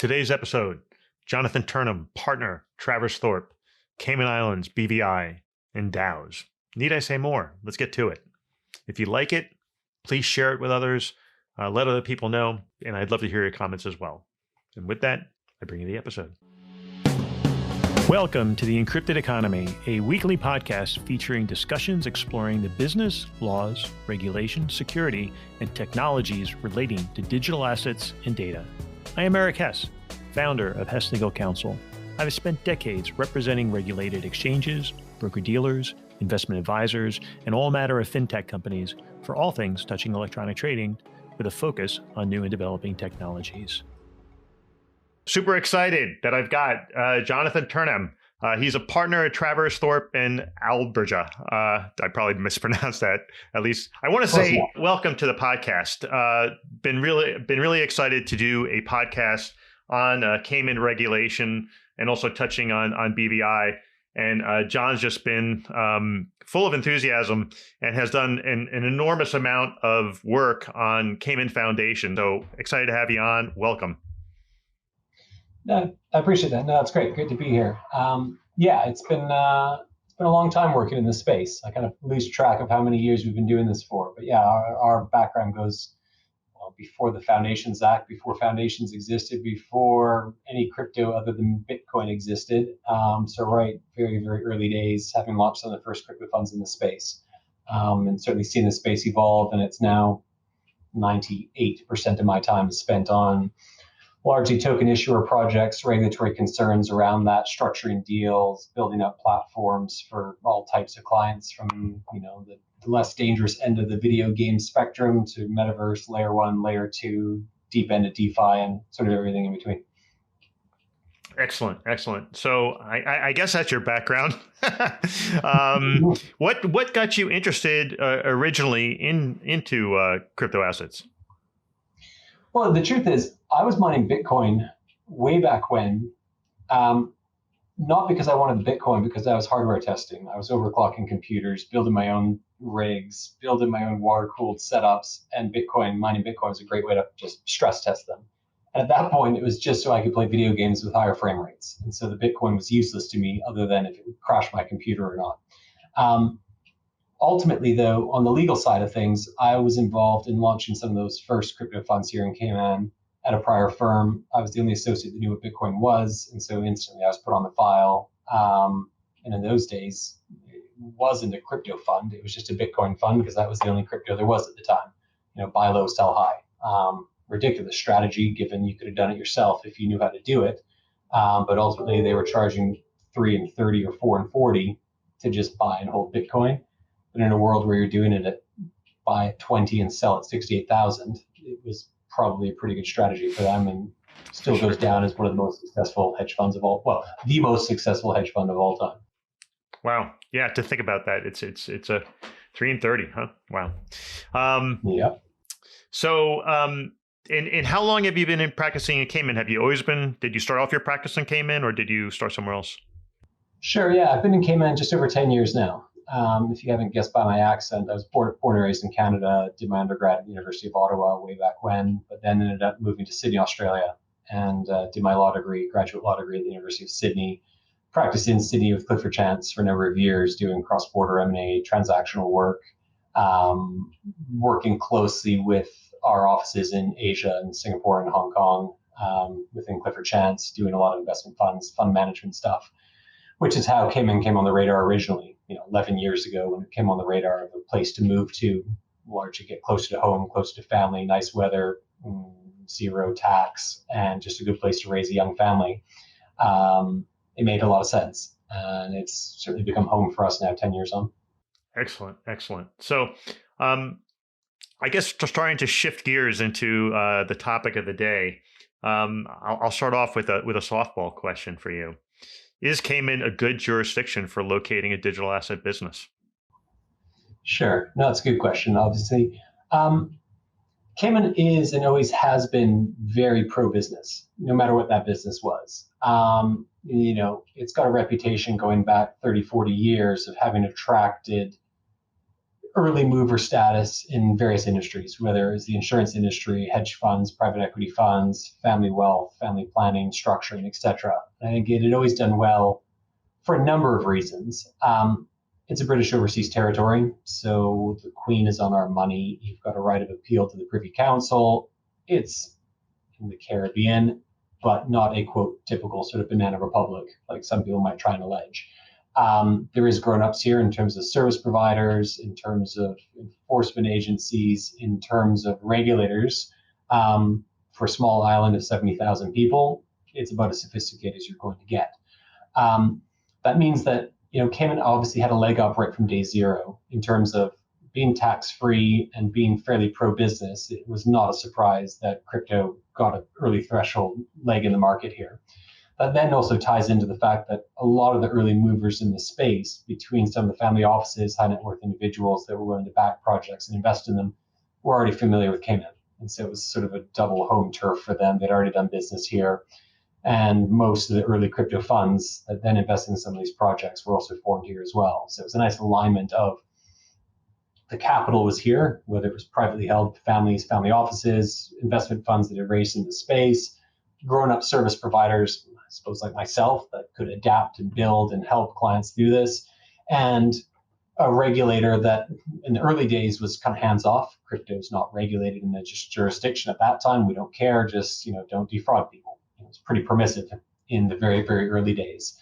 Today's episode, Jonathan Turnham, partner, Travers Thorp, Cayman Islands, BVI, and DAOs. Need I say more? Let's get to it. If you like it, please share it with others, let other people know, and I'd love to hear your comments as well. And with that, I bring you the episode. Welcome to The Encrypted Economy, a weekly podcast featuring discussions exploring the business, laws, regulation, security, and technologies relating to digital assets and data. I am Eric Hess, founder of Hess Legal Counsel. I've spent decades representing regulated exchanges, broker-dealers, investment advisors, and all manner of fintech companies for all things touching electronic trading with a focus on new and developing technologies. Super excited that I've got Jonathan Turnham. He's a partner at Travers, Thorp, and Alberja. I probably mispronounced that. At least I want to say welcome to the podcast. Been really excited to do a podcast on Cayman regulation and also touching on BVI. And John's just been full of enthusiasm and has done an enormous amount of work on Cayman Foundation. So excited to have you on. Welcome. No, I appreciate that. No, it's great. Good to be here. It's been a long time working in this space. I kind of lose track of how many years we've been doing this for. But yeah, our background goes before the Foundations Act, before foundations existed, before any crypto other than Bitcoin existed. So very, very early days, having launched some of the first crypto funds in the space, and certainly seen the space evolve. And it's now 98% of my time is spent on largely token issuer projects, regulatory concerns around that, structuring deals, building up platforms for all types of clients, from the less dangerous end of the video game spectrum to metaverse, layer 1, layer 2, deep end of DeFi, and sort of everything in between. Excellent. So I guess that's your background. What got you interested originally into crypto assets? Well, the truth is, I was mining Bitcoin way back when, not because I wanted the Bitcoin, because I was hardware testing. I was overclocking computers, building my own rigs, building my own water-cooled setups, and mining Bitcoin was a great way to just stress test them. And at that point, it was just so I could play video games with higher frame rates. And so the Bitcoin was useless to me, other than if it would crash my computer or not. Ultimately, though, on the legal side of things, I was involved in launching some of those first crypto funds here in Cayman at a prior firm. I was the only associate that knew what Bitcoin was, and so instantly I was put on the file. And in those days, it wasn't a crypto fund. It was just a Bitcoin fund because that was the only crypto there was at the time. Buy low, sell high. Ridiculous strategy, given you could have done it yourself if you knew how to do it. But ultimately, they were charging 3 and 30 or 4 and 40 to just buy and hold Bitcoin. But in a world where you're doing it at buy at 20 and sell at 68,000, it was probably a pretty good strategy for them, and still goes down as one of the most successful hedge funds of all. Well, the most successful hedge fund of all time. Wow. Yeah. To think about that, it's a 3 and 30, huh? Wow. Yeah. So, and how long have you been practicing in Cayman? Did you start off your practice in Cayman, or did you start somewhere else? Sure. Yeah. I've been in Cayman just over 10 years now. If you haven't guessed by my accent, I was born and raised in Canada, did my undergrad at the University of Ottawa way back when, but then ended up moving to Sydney, Australia, and did my graduate law degree at the University of Sydney. Practiced in Sydney with Clifford Chance for a number of years, doing cross-border M&A, transactional work, working closely with our offices in Asia and Singapore and Hong Kong within Clifford Chance, doing a lot of investment funds, fund management stuff, which is how Cayman came on the radar originally, 11 years ago, when it came on the radar of a place to move to, largely get closer to home, closer to family, nice weather, zero tax, and just a good place to raise a young family. It made a lot of sense, and it's certainly become home for us now, 10 years on. Excellent. So I guess just trying to shift gears into the topic of the day, I'll start off with a softball question for you. Is Cayman a good jurisdiction for locating a digital asset business? Sure. No, it's a good question, obviously. Cayman is and always has been very pro-business, no matter what that business was. It's got a reputation going back 30, 40 years of having attracted early mover status in various industries, whether it's the insurance industry, hedge funds, private equity funds, family wealth, family planning, structuring, etc. I think it had always done well for a number of reasons. It's a British overseas territory, so the Queen is on our money. You've got a right of appeal to the Privy Council. It's in the Caribbean, but not a, quote, typical sort of banana republic, like some people might try and allege. There is grown-ups here in terms of service providers, in terms of enforcement agencies, in terms of regulators. For a small island of 70,000 people, it's about as sophisticated as you're going to get. That means that Cayman obviously had a leg up right from day zero in terms of being tax-free and being fairly pro-business. It was not a surprise that crypto got an early threshold leg in the market here. That then also ties into the fact that a lot of the early movers in the space, between some of the family offices, high net worth individuals that were willing to back projects and invest in them, were already familiar with Cayman. And so it was sort of a double home turf for them. They'd already done business here. And most of the early crypto funds that then invested in some of these projects were also formed here as well. So it was a nice alignment of the capital was here, whether it was privately held families, family offices, investment funds that had raised in the space, grown-up service providers, I suppose like myself, that could adapt and build and help clients do this, and a regulator that in the early days was kind of hands-off. Crypto is not regulated in the jurisdiction at that time. We don't care, just don't defraud people. It's pretty permissive in the very, very early days.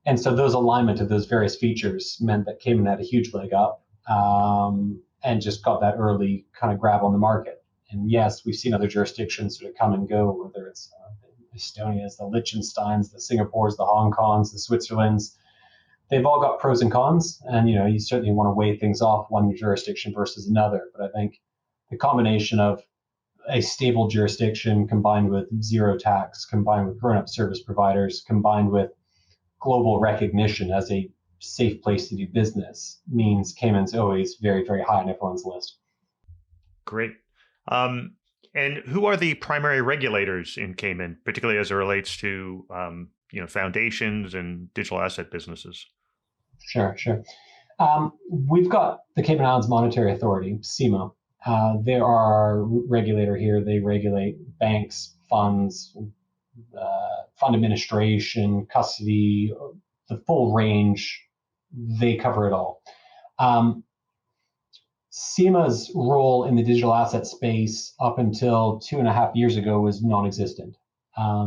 And so those alignment of those various features meant that Cayman had a huge leg up and just got that early kind of grab on the market. And yes, we've seen other jurisdictions sort of come and go, whether it's Estonia's, the Liechtensteins, the Singapores, the Hong Kongs, the Switzerlands. They've all got pros and cons. And, you certainly want to weigh things off one jurisdiction versus another. But I think the combination of a stable jurisdiction combined with zero tax, combined with grown-up service providers, combined with global recognition as a safe place to do business means Cayman's always very, very high on everyone's list. Great. And who are the primary regulators in Cayman, particularly as it relates to foundations and digital asset businesses? Sure. We've got the Cayman Islands Monetary Authority, CIMA. They're our regulator here. They regulate banks, funds, fund administration, custody, the full range. They cover it all. CIMA's role in the digital asset space up until 2.5 years ago was non-existent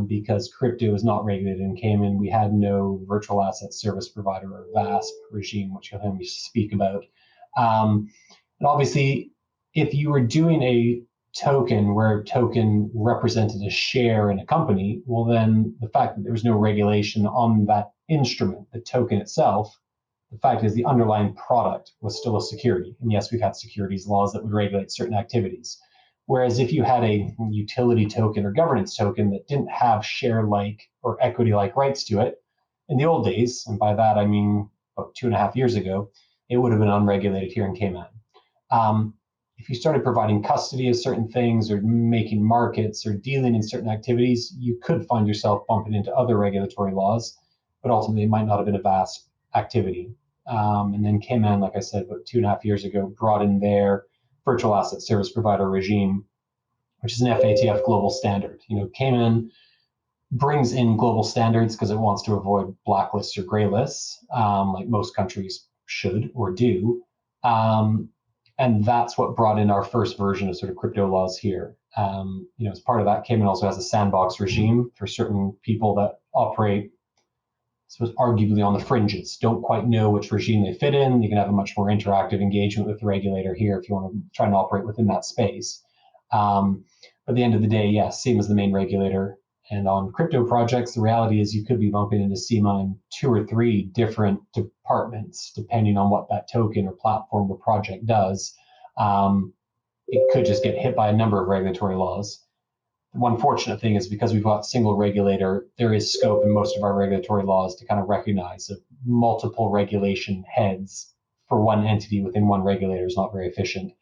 because crypto is not regulated in Cayman. We had no virtual asset service provider or VASP regime, which you'll hear me speak about. And obviously, if you were doing a token where a token represented a share in a company, well, then the fact that there was no regulation on that instrument, the token itself, the fact is the underlying product was still a security. And yes, we've had securities laws that would regulate certain activities. Whereas if you had a utility token or governance token that didn't have share-like or equity-like rights to it, in the old days, and by that I mean about 2.5 years ago, it would have been unregulated here in Cayman. If you started providing custody of certain things or making markets or dealing in certain activities, you could find yourself bumping into other regulatory laws, but ultimately it might not have been a vast activity. And then Cayman, like I said, about 2.5 years ago, brought in their virtual asset service provider regime, which is an FATF global standard. Cayman brings in global standards because it wants to avoid blacklists or gray lists, like most countries should or do. And that's what brought in our first version of sort of crypto laws here. As part of that, Cayman also has a sandbox regime for certain people that operate, I suppose, arguably on the fringes, don't quite know which regime they fit in. You can have a much more interactive engagement with the regulator here if you want to try and operate within that space. But at the end of the day, yes, CIMA is the main regulator. And on crypto projects, the reality is you could be bumping into CIMA in 2 or 3 different departments, depending on what that token or platform or project does. It could just get hit by a number of regulatory laws. The one fortunate thing is because we've got a single regulator, there is scope in most of our regulatory laws to kind of recognize that multiple regulation heads for one entity within one regulator is not very efficient.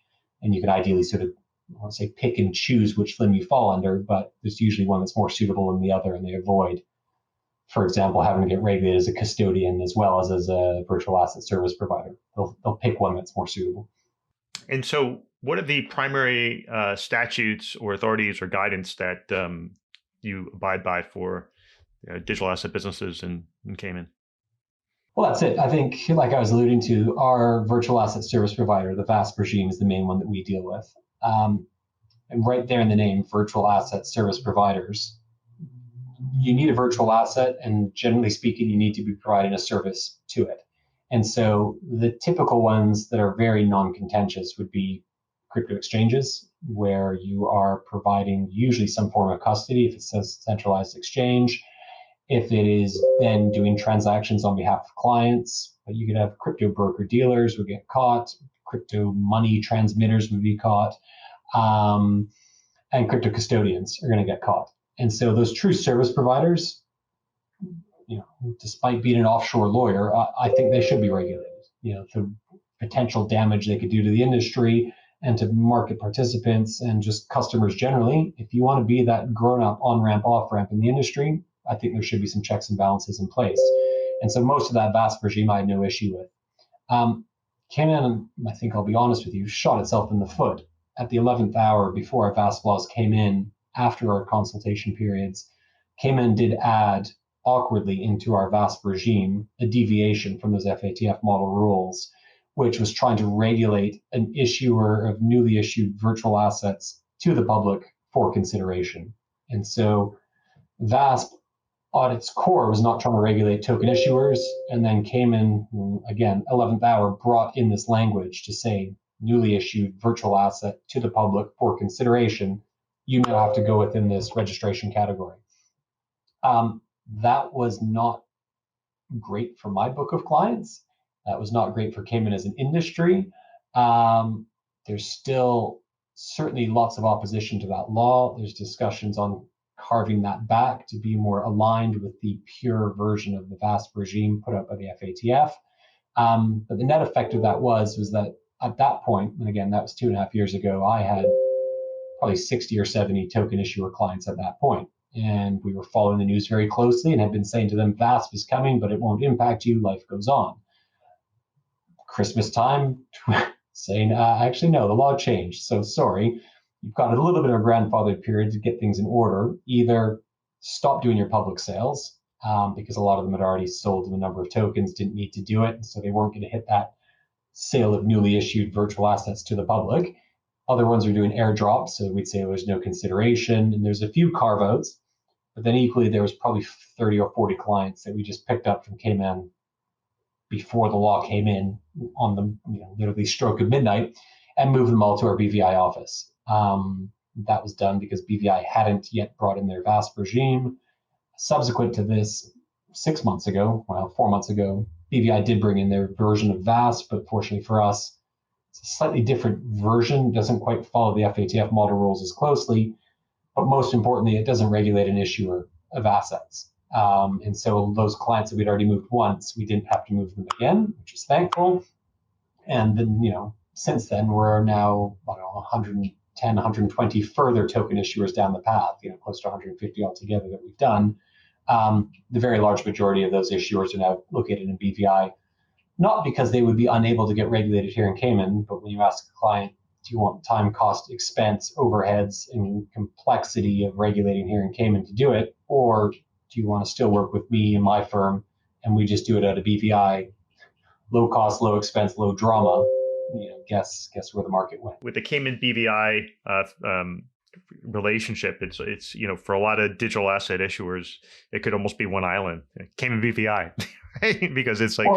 And you can ideally sort of, I want to say, pick and choose which limb you fall under, but there's usually one that's more suitable than the other, and they avoid for example, having to get regulated as a custodian as well as a virtual asset service provider. They'll pick one that's more suitable. And so what are the primary statutes or authorities or guidance that you abide by for digital asset businesses in Cayman? Well, that's it. I think, like I was alluding to, our virtual asset service provider, the VASP regime, is the main one that we deal with. And right there in the name, virtual asset service providers, you need a virtual asset, and generally speaking, you need to be providing a service to it. And so the typical ones that are very non-contentious would be crypto exchanges, where you are providing usually some form of custody if it's a centralized exchange. If it is then doing transactions on behalf of clients, but you could have crypto broker dealers would get caught, crypto money transmitters would be caught, and crypto custodians are going to get caught. And so those true service providers, despite being an offshore lawyer, I think they should be regulated. The potential damage they could do to the industry and to market participants and just customers generally. If you want to be that grown-up on-ramp, off-ramp in the industry, I think there should be some checks and balances in place. And so most of that VASP regime I had no issue with. Cayman, I think I'll be honest with you, shot itself in the foot. At the 11th hour before our VASP laws came in, after our consultation periods, Cayman did add awkwardly into our VASP regime a deviation from those FATF model rules, which was trying to regulate an issuer of newly issued virtual assets to the public for consideration. And so VASP at its core was not trying to regulate token issuers, and then Cayman, again, 11th hour, brought in this language to say newly issued virtual asset to the public for consideration. You now have to go within this registration category. That was not great for my book of clients. That was not great for Cayman as an industry. There's still certainly lots of opposition to that law. There's discussions on carving that back to be more aligned with the pure version of the VASP regime put out by the FATF. But the net effect of that was that at that point, and again, that was 2.5 years ago, I had probably 60 or 70 token issuer clients at that point. And we were following the news very closely and had been saying to them, VASP is coming, but it won't impact you. Life goes on. Christmas time, saying, actually, no, the law changed. So sorry, you've got a little bit of a grandfathered period to get things in order. Either stop doing your public sales, because a lot of them had already sold a number of tokens, didn't need to do it. So they weren't going to hit that sale of newly issued virtual assets to the public. Other ones are doing airdrops, so we'd say there's no consideration, and there's a few carve-outs, but then equally there was probably 30 or 40 clients that we just picked up from Cayman before the law came in on the literally stroke of midnight and moved them all to our BVI office. That was done because BVI hadn't yet brought in their VASP regime. Subsequent to this, 4 months ago, BVI did bring in their version of VASP, but fortunately for us, it's a slightly different version. It doesn't quite follow the FATF model rules as closely, but most importantly, it doesn't regulate an issuer of assets. And so those clients that we'd already moved once, we didn't have to move them again, which is thankful. And then, since then, we're now 110, 120 further token issuers down the path, close to 150 altogether that we've done. The very large majority of those issuers are now located in BVI, not because they would be unable to get regulated here in Cayman, but when you ask a client, do you want time, cost, expense, overheads, and complexity of regulating here in Cayman to do it, or do you want to still work with me and my firm, and we just do it out of BVI, low cost, low expense, low drama? Guess where the market went. With the Cayman BVI relationship, it's for a lot of digital asset issuers, it could almost be one island, Cayman BVI, right? Because it's like,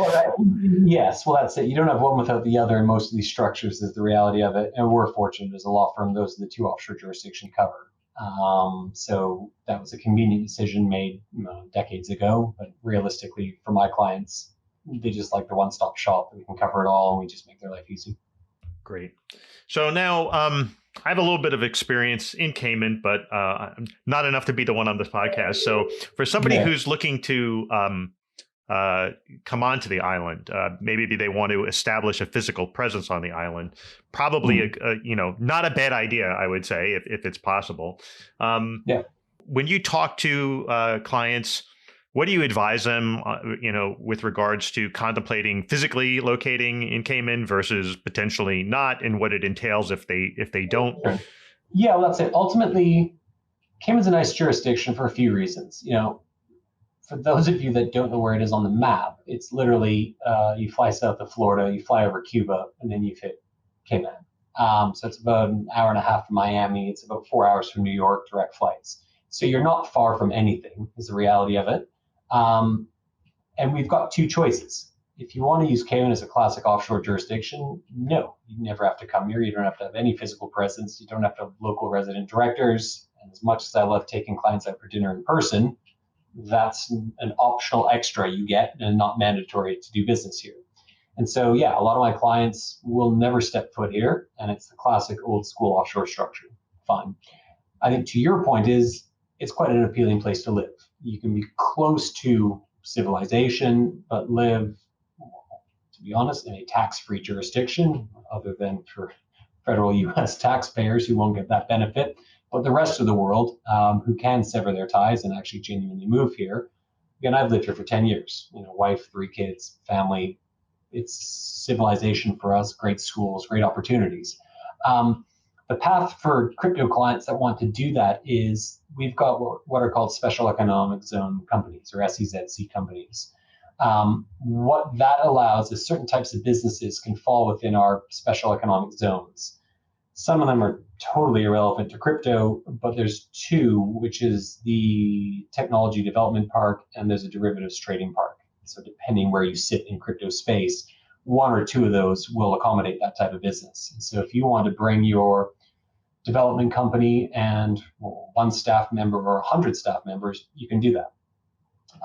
yes, well, that's it. You don't have one without the other in most of these structures, is the reality of it. And we're fortunate as a law firm; those are the two offshore jurisdictions covered. So that was a convenient decision made decades ago. But realistically, for my clients, they just like the one-stop shop. We can cover it all, and we just make their life easy. Great. So now I have a little bit of experience in Cayman, but not enough to be the one on this podcast. So for somebody who's looking to come onto the island, maybe they want to establish a physical presence on the island, probably not a bad idea, I would say, if it's possible. When you talk to clients, What do you advise them, with regards to contemplating physically locating in Cayman versus potentially not, and what it entails if they don't? Sure. Yeah, well, that's it. Ultimately, Cayman's a nice jurisdiction for a few reasons. For those of you that don't know where it is on the map, it's literally you fly south of Florida, you fly over Cuba, and then you've hit Cayman. So it's about an hour and a half from Miami. It's about 4 hours from New York, direct flights. So you're not far from anything, is the reality of it. And we've got two choices. If you want to use Cayman as a classic offshore jurisdiction, no, you never have to come here. You don't have to have any physical presence. You don't have to have local resident directors. And as much as I love taking clients out for dinner in person, that's an optional extra you get and not mandatory to do business here. And so, yeah, a lot of my clients will never step foot here, and it's the classic old school offshore structure. Fine. I think to your point it's quite an appealing place to live. You can be close to civilization, but live, to be honest, in a tax-free jurisdiction, other than for federal US taxpayers who won't get that benefit. But the rest of the world who can sever their ties and actually genuinely move here. Again, I've lived here for 10 years, wife, 3 kids, family. It's civilization for us, great schools, great opportunities. The path for crypto clients that want to do that is we've got what are called special economic zone companies, or SEZC companies. What that allows is certain types of businesses can fall within our special economic zones. Some of them are totally irrelevant to crypto, but there's 2, which is the technology development park and there's a derivatives trading park. So depending where you sit in crypto space, 1 or 2 of those will accommodate that type of business. And so if you want to bring your development company and 1 staff member or 100 staff members, you can do that.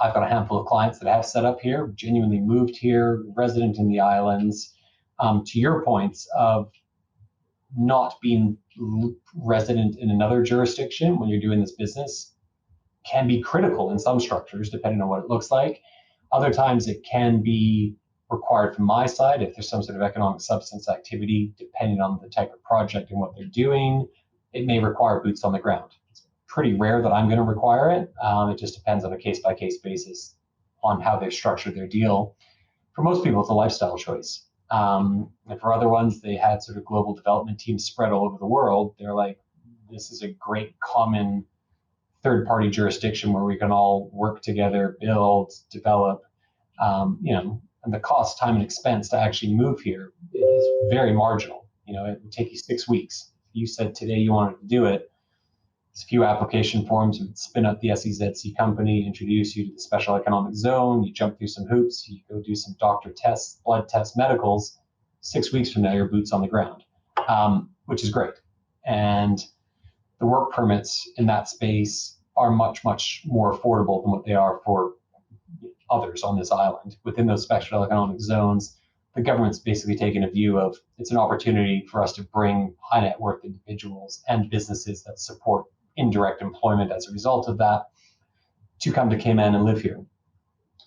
I've got a handful of clients that have set up here, genuinely moved here, resident in the islands. To your points of not being resident in another jurisdiction when you're doing this business can be critical in some structures, depending on what it looks like. Other times it can be required from my side if there's some sort of economic substance activity, depending on the type of project and what they're doing. It may require boots on the ground. It's pretty rare that I'm going to require it. It just depends on a case-by-case basis on how they've structured their deal. For most people, it's a lifestyle choice. And for other ones, they had sort of global development teams spread all over the world. They're like, this is a great common third-party jurisdiction where we can all work together, build, develop, and the cost, time, and expense to actually move here is very marginal. It would take you 6 weeks. If you said today you wanted to do it, it's a few application forms, you would spin up the SEZC company, introduce you to the special economic zone, you jump through some hoops, you go do some doctor tests, blood tests, medicals. 6 weeks from now, your boots on the ground, which is great. And the work permits in that space are much, much more affordable than what they are for others on this island. Within those special economic zones, the government's basically taken a view of it's an opportunity for us to bring high net worth individuals and businesses that support indirect employment as a result of that to come to Cayman and live here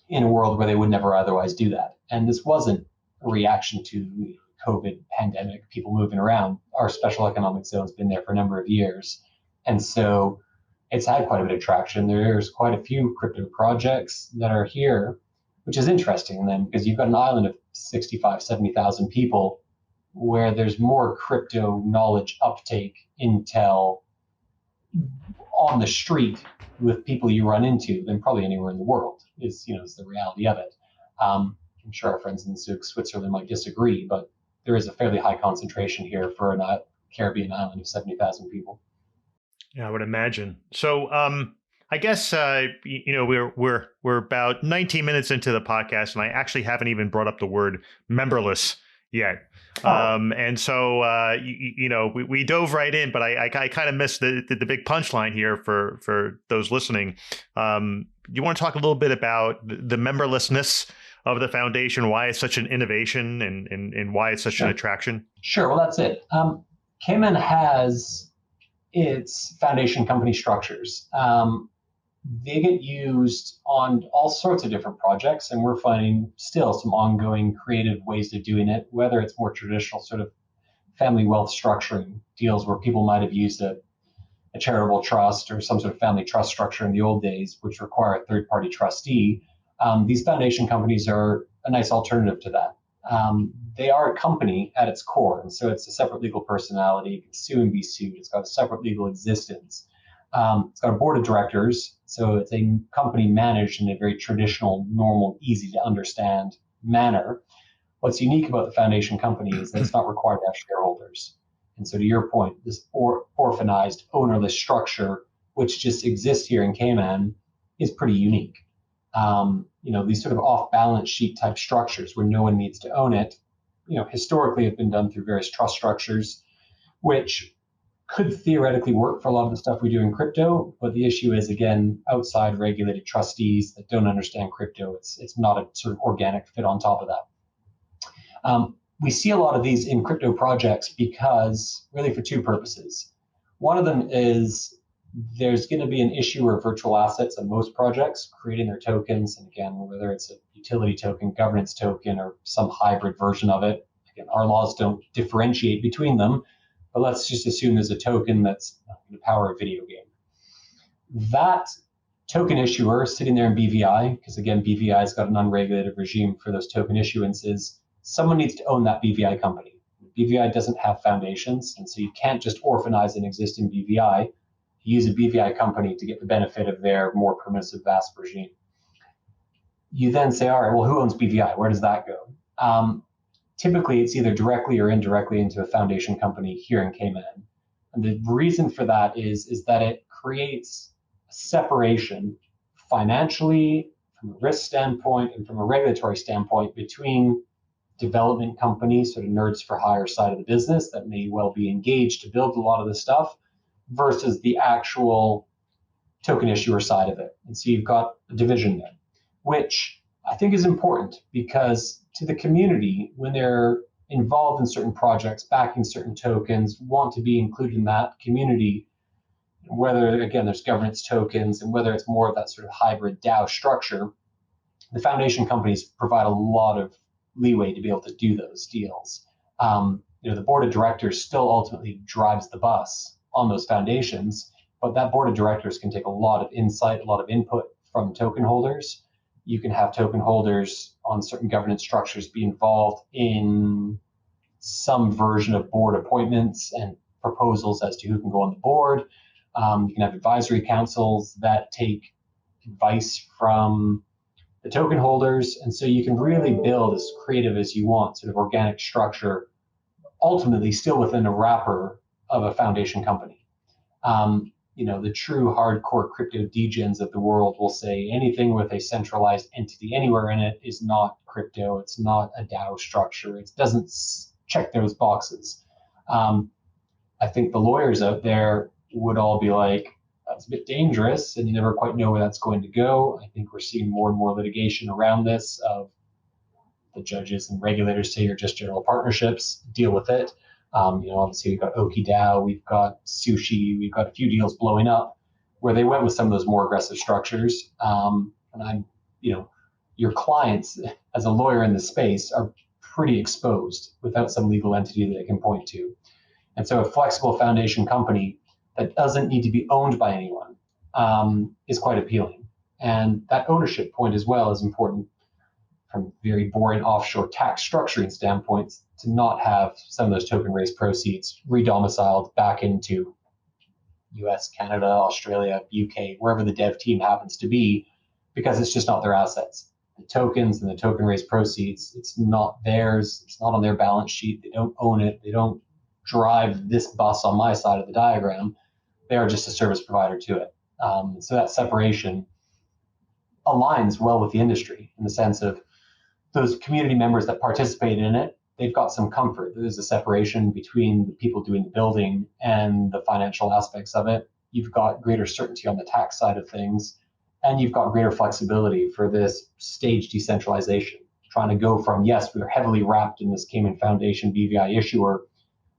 in a world where they would never otherwise do that. And this wasn't a reaction to the COVID pandemic, people moving around. Our special economic zone's been there for a number of years. And so it's had quite a bit of traction. There's quite a few crypto projects that are here, which is interesting then because you've got an island of 65, 70,000 people where there's more crypto knowledge uptake, intel on the street with people you run into than probably anywhere in the world is the reality of it. I'm sure our friends in Switzerland might disagree, but there is a fairly high concentration here for a Caribbean island of 70,000 people. Yeah, I would imagine. So, I guess we're about 19 minutes into the podcast, and I actually haven't even brought up the word memberless yet. And so we dove right in, but I kind of missed the big punchline here for those listening. You want to talk a little bit about the memberlessness of the foundation, why it's such an innovation, and why it's such an attraction? Sure. Well, that's it. Cayman has its foundation company structures. They get used on all sorts of different projects, and we're finding still some ongoing creative ways of doing it, whether it's more traditional sort of family wealth structuring deals where people might have used a a charitable trust or some sort of family trust structure in the old days, which require a third-party trustee, these foundation companies are a nice alternative to that. They are a company at its core, and so it's a separate legal personality. It can sue and be sued. It's got a separate legal existence. It's got a board of directors, so it's a company managed in a very traditional, normal, easy to understand manner. What's unique about the foundation company is that it's not required to have shareholders. And so to your point, this orphanized, ownerless structure, which just exists here in Cayman, is pretty unique. These sort of off-balance sheet type structures where no one needs to own it, historically have been done through various trust structures, which could theoretically work for a lot of the stuff we do in crypto. But the issue is, again, outside regulated trustees that don't understand crypto, it's not a sort of organic fit on top of that. We see a lot of these in crypto projects because really for two purposes. One of them is there's going to be an issuer of virtual assets in most projects creating their tokens. And again, whether it's a utility token, governance token, or some hybrid version of it, again, our laws don't differentiate between them, but let's just assume there's a token that's going to power a video game. That token issuer sitting there in BVI, because again, BVI has got an unregulated regime for those token issuances, someone needs to own that BVI company. BVI doesn't have foundations, and so you can't just orphanize an existing BVI. Use a BVI company to get the benefit of their more permissive VASP regime. You then say, all right, well, who owns BVI? Where does that go? Typically, it's either directly or indirectly into a foundation company here in Cayman. And the reason for that is that it creates a separation financially, from a risk standpoint, and from a regulatory standpoint between development companies, sort of nerds for hire side of the business that may well be engaged to build a lot of this stuff, versus the actual token issuer side of it. And so you've got a division there, which I think is important because to the community, when they're involved in certain projects, backing certain tokens, want to be included in that community, whether, again, there's governance tokens and whether it's more of that sort of hybrid DAO structure, the foundation companies provide a lot of leeway to be able to do those deals. The board of directors still ultimately drives the bus on those foundations, but that board of directors can take a lot of insight, a lot of input from token holders. You can have token holders on certain governance structures be involved in some version of board appointments and proposals as to who can go on the board. You can have advisory councils that take advice from the token holders. And so you can really build as creative as you want, sort of organic structure, ultimately still within a wrapper of a foundation company. The true hardcore crypto degens of the world will say anything with a centralized entity anywhere in it is not crypto. It's not a DAO structure. It doesn't check those boxes. I think the lawyers out there would all be like, that's a bit dangerous, and you never quite know where that's going to go. I think we're seeing more and more litigation around this of the judges and regulators say you're just general partnerships, deal with it. Obviously we've got OkiDAO, we've got Sushi, we've got a few deals blowing up where they went with some of those more aggressive structures. Your clients as a lawyer in the space are pretty exposed without some legal entity that they can point to. And so a flexible foundation company that doesn't need to be owned by anyone is quite appealing. And that ownership point as well is important from very boring offshore tax structuring standpoints to not have some of those token raised proceeds redomiciled back into US, Canada, Australia, UK, wherever the dev team happens to be, because it's just not their assets. The tokens and the token raised proceeds, it's not theirs. It's not on their balance sheet. They don't own it. They don't drive this bus on my side of the diagram. They are just a service provider to it. So that separation aligns well with the industry in the sense of those community members that participate in it, they've got some comfort. There's a separation between the people doing the building and the financial aspects of it. You've got greater certainty on the tax side of things, and you've got greater flexibility for this stage decentralization. Trying to go from, yes, we're heavily wrapped in this Cayman Foundation BVI issuer,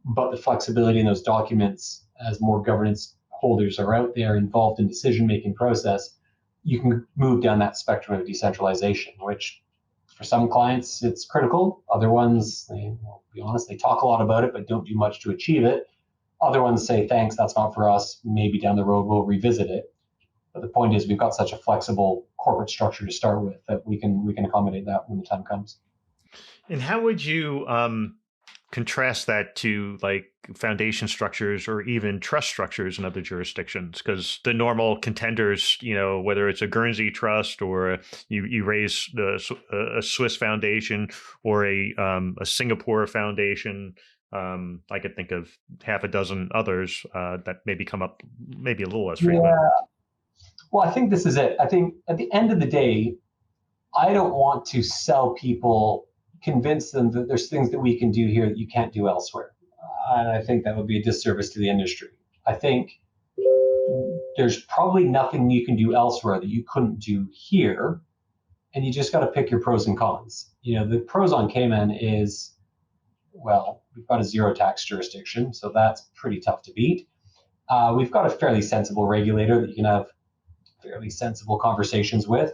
but the flexibility in those documents as more governance holders are out there involved in decision-making process, you can move down that spectrum of decentralization, which for some clients, it's critical. Other ones, be honest, they talk a lot about it, but don't do much to achieve it. Other ones say, thanks, that's not for us. Maybe down the road we'll revisit it. But the point is, we've got such a flexible corporate structure to start with that we can accommodate that when the time comes. And how would you contrast that to like foundation structures or even trust structures in other jurisdictions? Because the normal contenders, whether it's a Guernsey trust or you raise a Swiss foundation or a Singapore foundation, I could think of half a dozen others that maybe come up maybe a little less frequent. Yeah. Well, I think this is it. I think at the end of the day, I don't want to sell people, convince them that there's things that we can do here that you can't do elsewhere. And I think that would be a disservice to the industry. I think there's probably nothing you can do elsewhere that you couldn't do here. And you just got to pick your pros and cons. The pros on Cayman is, well, we've got a zero tax jurisdiction, so that's pretty tough to beat. We've got a fairly sensible regulator that you can have fairly sensible conversations with,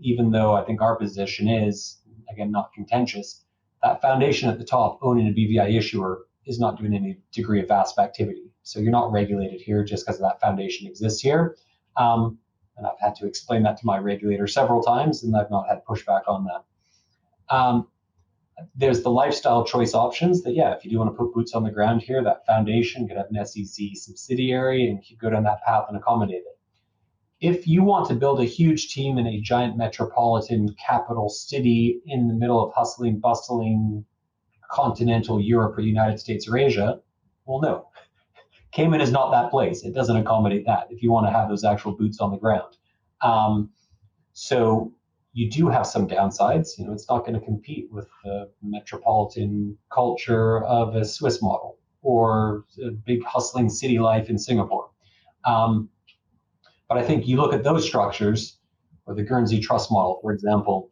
even though I think our position is, again, not contentious. That foundation at the top owning a BVI issuer is not doing any degree of VASP activity. So you're not regulated here just because that foundation exists here. And I've had to explain that to my regulator several times, and I've not had pushback on that. There's the lifestyle choice options that, if you do want to put boots on the ground here, that foundation could have an SEC subsidiary and you go down that path and accommodate it. If you want to build a huge team in a giant metropolitan capital city in the middle of hustling, bustling continental Europe or the United States or Asia, well, no. Cayman is not that place. It doesn't accommodate that if you want to have those actual boots on the ground. So you do have some downsides. It's not going to compete with the metropolitan culture of a Swiss model or a big hustling city life in Singapore. But I think you look at those structures, or the Guernsey trust model, for example.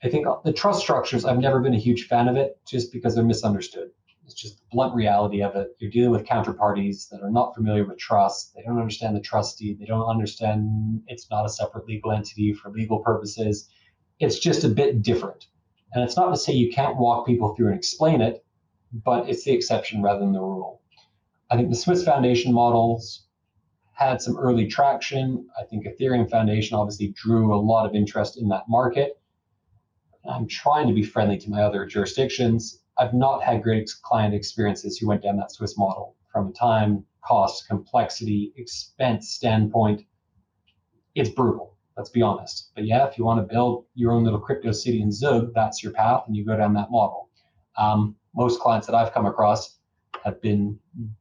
I think the trust structures, I've never been a huge fan of it just because they're misunderstood. It's just the blunt reality of it. You're dealing with counterparties that are not familiar with trust. They don't understand the trustee. They don't understand it's not a separate legal entity for legal purposes. It's just a bit different. And it's not to say you can't walk people through and explain it, but it's the exception rather than the rule. I think the Swiss foundation models had some early traction. I think Ethereum Foundation obviously drew a lot of interest in that market. I'm trying to be friendly to my other jurisdictions. I've not had great client experiences who went down that Swiss model from a time, cost, complexity, expense standpoint. It's brutal, let's be honest. But if you want to build your own little crypto city in Zug, that's your path and you go down that model. Most clients that I've come across have been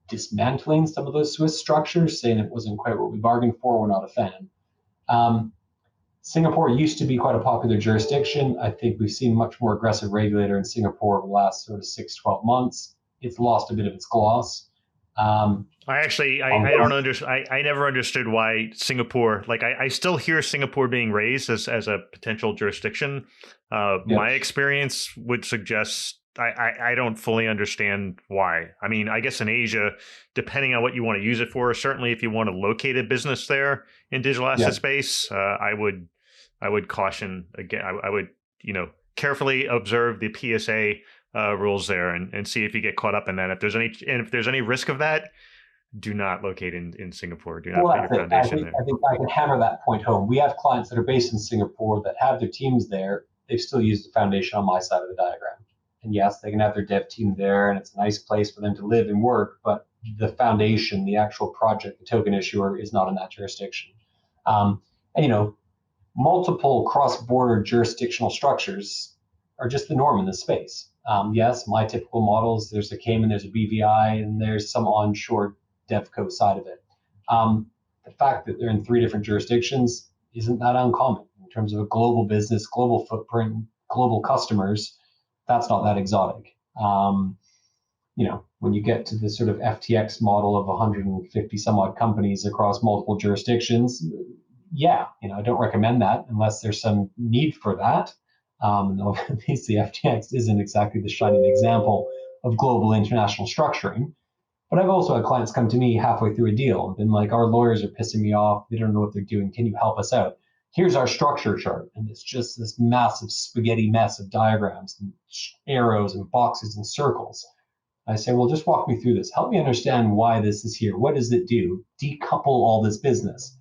dismantling some of those Swiss structures, saying it wasn't quite what we bargained for. We're not a fan. Singapore used to be quite a popular jurisdiction. I think we've seen much more aggressive regulator in Singapore over the last sort of 6-12 months. It's lost a bit of its gloss. I don't understand. I never understood why Singapore, I still hear Singapore being raised as a potential jurisdiction. My experience would suggest I don't fully understand why. I mean, I guess in Asia, depending on what you want to use it for, certainly if you want to locate a business there in digital asset space, I would caution again. I would, carefully observe the PSA rules there and see if you get caught up in that. If there's any risk of that, do not locate in Singapore. Do not put your foundation there. I think I can hammer that point home. We have clients that are based in Singapore that have their teams there. They've still used the foundation on my side of the diagram. And yes, they can have their dev team there, and it's a nice place for them to live and work. But the foundation, the actual project, the token issuer, is not in that jurisdiction. Multiple cross-border jurisdictional structures are just the norm in this space. Yes, my typical models, there's a Cayman, there's a BVI, and there's some onshore DevCo side of it. The fact that they're in 3 different jurisdictions isn't that uncommon in terms of a global business, global footprint, global customers. That's not that exotic. When you get to the sort of FTX model of 150 some odd companies across multiple jurisdictions, I don't recommend that unless there's some need for that. Obviously, FTX isn't exactly the shining example of global international structuring. But I've also had clients come to me halfway through a deal and been like, our lawyers are pissing me off. They don't know what they're doing. Can you help us out? Here's our structure chart. And it's just this massive spaghetti mess of diagrams and arrows and boxes and circles. I say, well, just walk me through this. Help me understand why this is here. What does it do? Decouple all this business.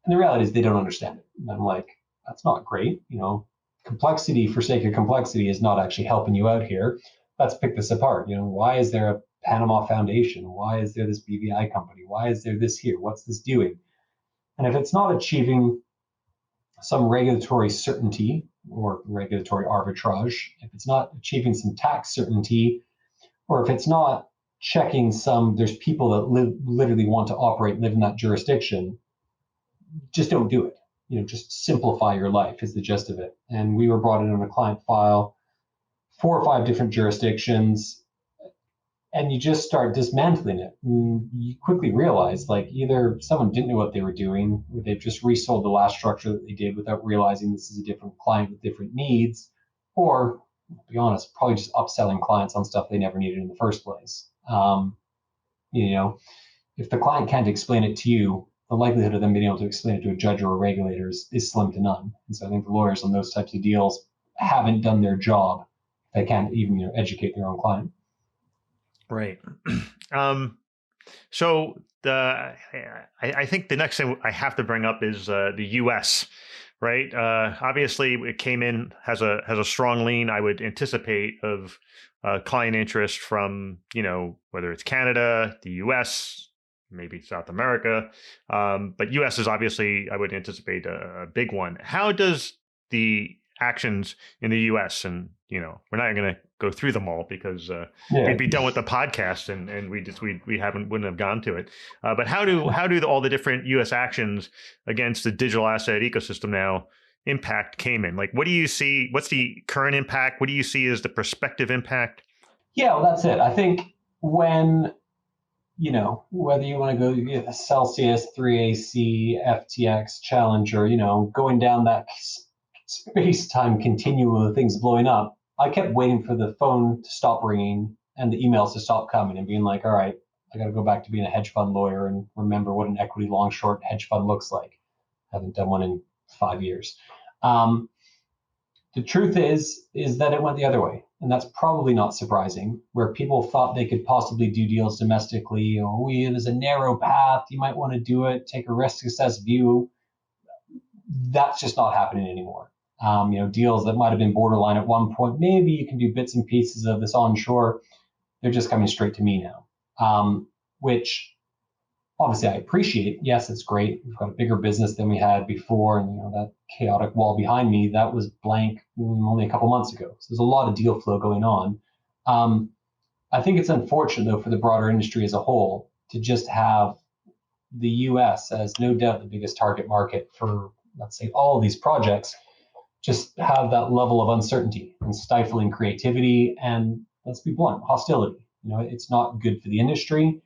And the reality is they don't understand it. And I'm like, that's not great. Complexity for sake of complexity is not actually helping you out here. Let's pick this apart. Why is there a Panama Foundation? Why is there this BVI company? Why is there this here? What's this doing? And if it's not achieving some regulatory certainty or regulatory arbitrage, if it's not achieving some tax certainty, or if it's not checking there's people that literally want to live in that jurisdiction, just don't do it. Just simplify your life is the gist of it. And we were brought in on a client file, 4 or 5 different jurisdictions, and you just start dismantling it. And you quickly realize, either someone didn't know what they were doing, or they've just resold the last structure that they did without realizing this is a different client with different needs, or, to be honest, probably just upselling clients on stuff they never needed in the first place. If the client can't explain it to you, the likelihood of them being able to explain it to a judge or a regulator is slim to none. And so I think the lawyers on those types of deals haven't done their job. They can't even educate their own client. Right. So I think the next thing I have to bring up is the U.S. Right. Obviously, it came in has a strong lean. I would anticipate of client interest from whether it's Canada, the U.S., maybe South America, but U.S. is obviously, I would anticipate a big one. How does the actions in the U.S. and we're not going to go through them all because we'd be done with the podcast and we wouldn't have gone to it. But how do all the different U.S. actions against the digital asset ecosystem now impact Cayman? What do you see? What's the current impact? What do you see as the prospective impact? Yeah, well, that's it. I think when whether you want to go Celsius, 3AC, FTX, Challenger, going down that space-time continuum of things blowing up, I kept waiting for the phone to stop ringing and the emails to stop coming and being like, all right, I got to go back to being a hedge fund lawyer and remember what an equity long-short hedge fund looks like. I haven't done one in 5 years. The truth is that it went the other way. And that's probably not surprising, where people thought they could possibly do deals domestically. There's a narrow path. You might want to do it, take a risk assessed view. That's just not happening anymore. Deals that might have been borderline at one point, maybe you can do bits and pieces of this onshore. They're just coming straight to me now, which obviously I appreciate. Yes, it's great. We've got a bigger business than we had before. And that chaotic wall behind me, that was blank only a couple months ago. So there's a lot of deal flow going on. I think it's unfortunate, though, for the broader industry as a whole to just have the US as no doubt the biggest target market for, let's say, all of these projects, just have that level of uncertainty and stifling creativity. And let's be blunt, hostility. It's not good for the industry.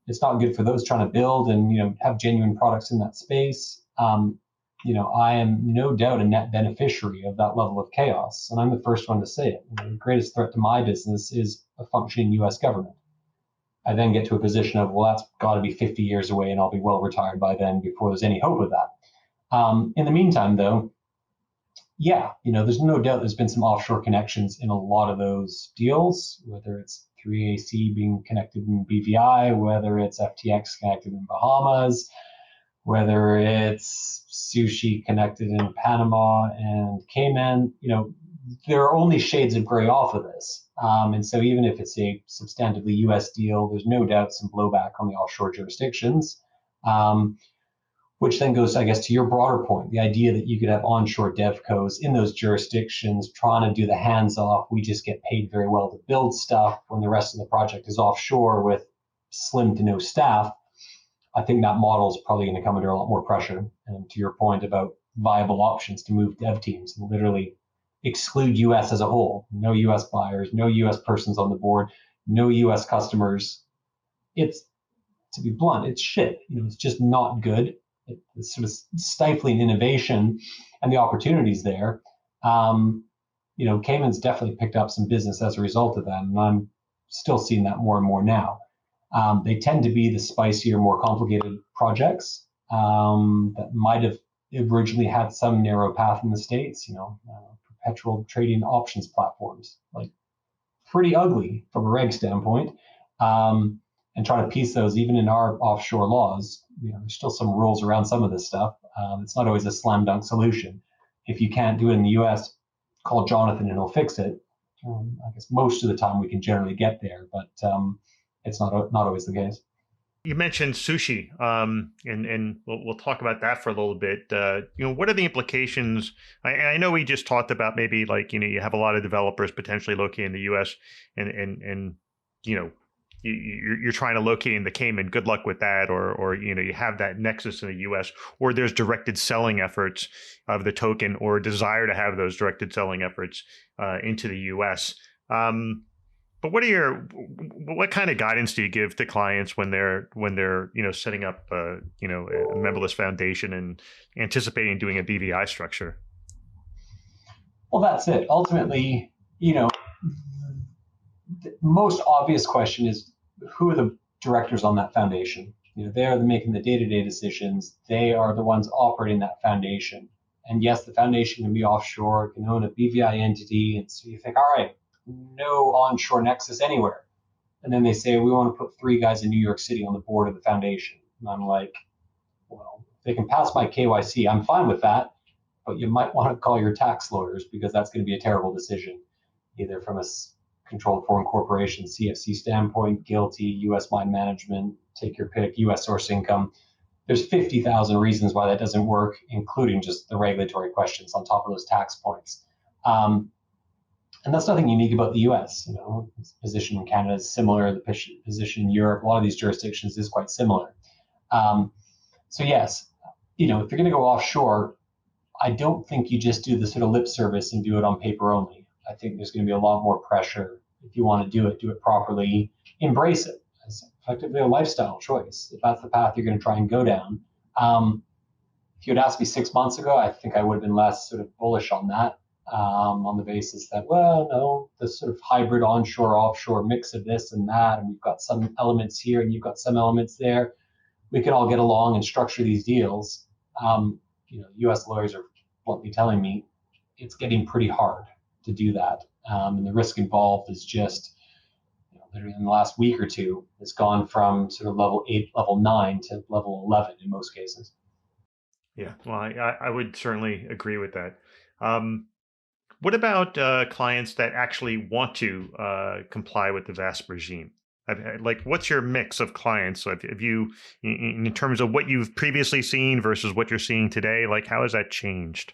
It's not good for those trying to build and have genuine products in that space. I am no doubt a net beneficiary of that level of chaos, and I'm the first one to say it. The greatest threat to my business is a functioning U.S. government. I then get to a position of, well, that's got to be 50 years away, and I'll be well retired by then before there's any hope of that. In the meantime, though, there's no doubt there's been some offshore connections in a lot of those deals, whether it's 3AC being connected in BVI, whether it's FTX connected in Bahamas, whether it's Sushi connected in Panama and Cayman. There are only shades of gray off of this. And so even if it's a substantively US deal, there's no doubt some blowback on the offshore jurisdictions. Which then goes, I guess, to your broader point, the idea that you could have onshore devcos in those jurisdictions trying to do the hands-off. We just get paid very well to build stuff when the rest of the project is offshore with slim to no staff. I think that model is probably going to come under a lot more pressure. And to your point about viable options to move dev teams and literally exclude US as a whole, no US buyers, no US persons on the board, no US customers. It's, to be blunt, it's shit. It's just not good. It's sort of stifling innovation and the opportunities there. Cayman's definitely picked up some business as a result of that, and I'm still seeing that more and more now. They tend to be the spicier, more complicated projects that might have originally had some narrow path in the States, perpetual trading options platforms like pretty ugly from a reg standpoint. And try to piece those even in our offshore laws. There's still some rules around some of this stuff. It's not always a slam dunk solution. If you can't do it in the US, call Jonathan and he'll fix it. I guess most of the time we can generally get there, but it's not always the case. You mentioned sushi, and we'll talk about that for a little bit. What are the implications? I know we just talked about maybe like you have a lot of developers potentially located in the U.S. and you're trying to locate in the Cayman. Good luck with that, or you have that nexus in the U.S. or there's directed selling efforts of the token or desire to have those directed selling efforts into the U.S. But what kind of guidance do you give to clients when they're setting up a memberless foundation and anticipating doing a BVI structure? Well, that's it. Ultimately, the most obvious question is who are the directors on that foundation? They're making the day-to-day decisions. They are the ones operating that foundation. And yes, the foundation can be offshore, it can own a BVI entity. And so you think, all right, no onshore nexus anywhere. And then they say, we want to put 3 guys in New York City on the board of the foundation. And I'm like, well, if they can pass my KYC, I'm fine with that. But you might want to call your tax lawyers because that's going to be a terrible decision, either from a controlled foreign corporation, CFC standpoint, guilty, U.S. mine management, take your pick, U.S. source income. There's 50,000 reasons why that doesn't work, including just the regulatory questions on top of those tax points. And that's nothing unique about the U.S. The position in Canada is similar. The position in Europe, a lot of these jurisdictions is quite similar. So yes, if you're going to go offshore, I don't think you just do the sort of lip service and do it on paper only. I think there's going to be a lot more pressure. If you want to do it properly, embrace it as effectively a lifestyle choice. If that's the path you're going to try and go down. If you had asked me 6 months ago, I think I would have been less sort of bullish on that. On the basis that, well, no, the sort of hybrid onshore, offshore mix of this and that, and we've got some elements here and you've got some elements there. We can all get along and structure these deals. U.S. lawyers are bluntly telling me it's getting pretty hard to do that. And the risk involved is just, literally in the last week or two, it's gone from sort of level 8, level 9 to level 11 in most cases. Yeah, well, I would certainly agree with that. What about clients that actually want to comply with the VASP regime? Like, what's your mix of clients? So if you, in terms of what you've previously seen versus what you're seeing today, like how has that changed?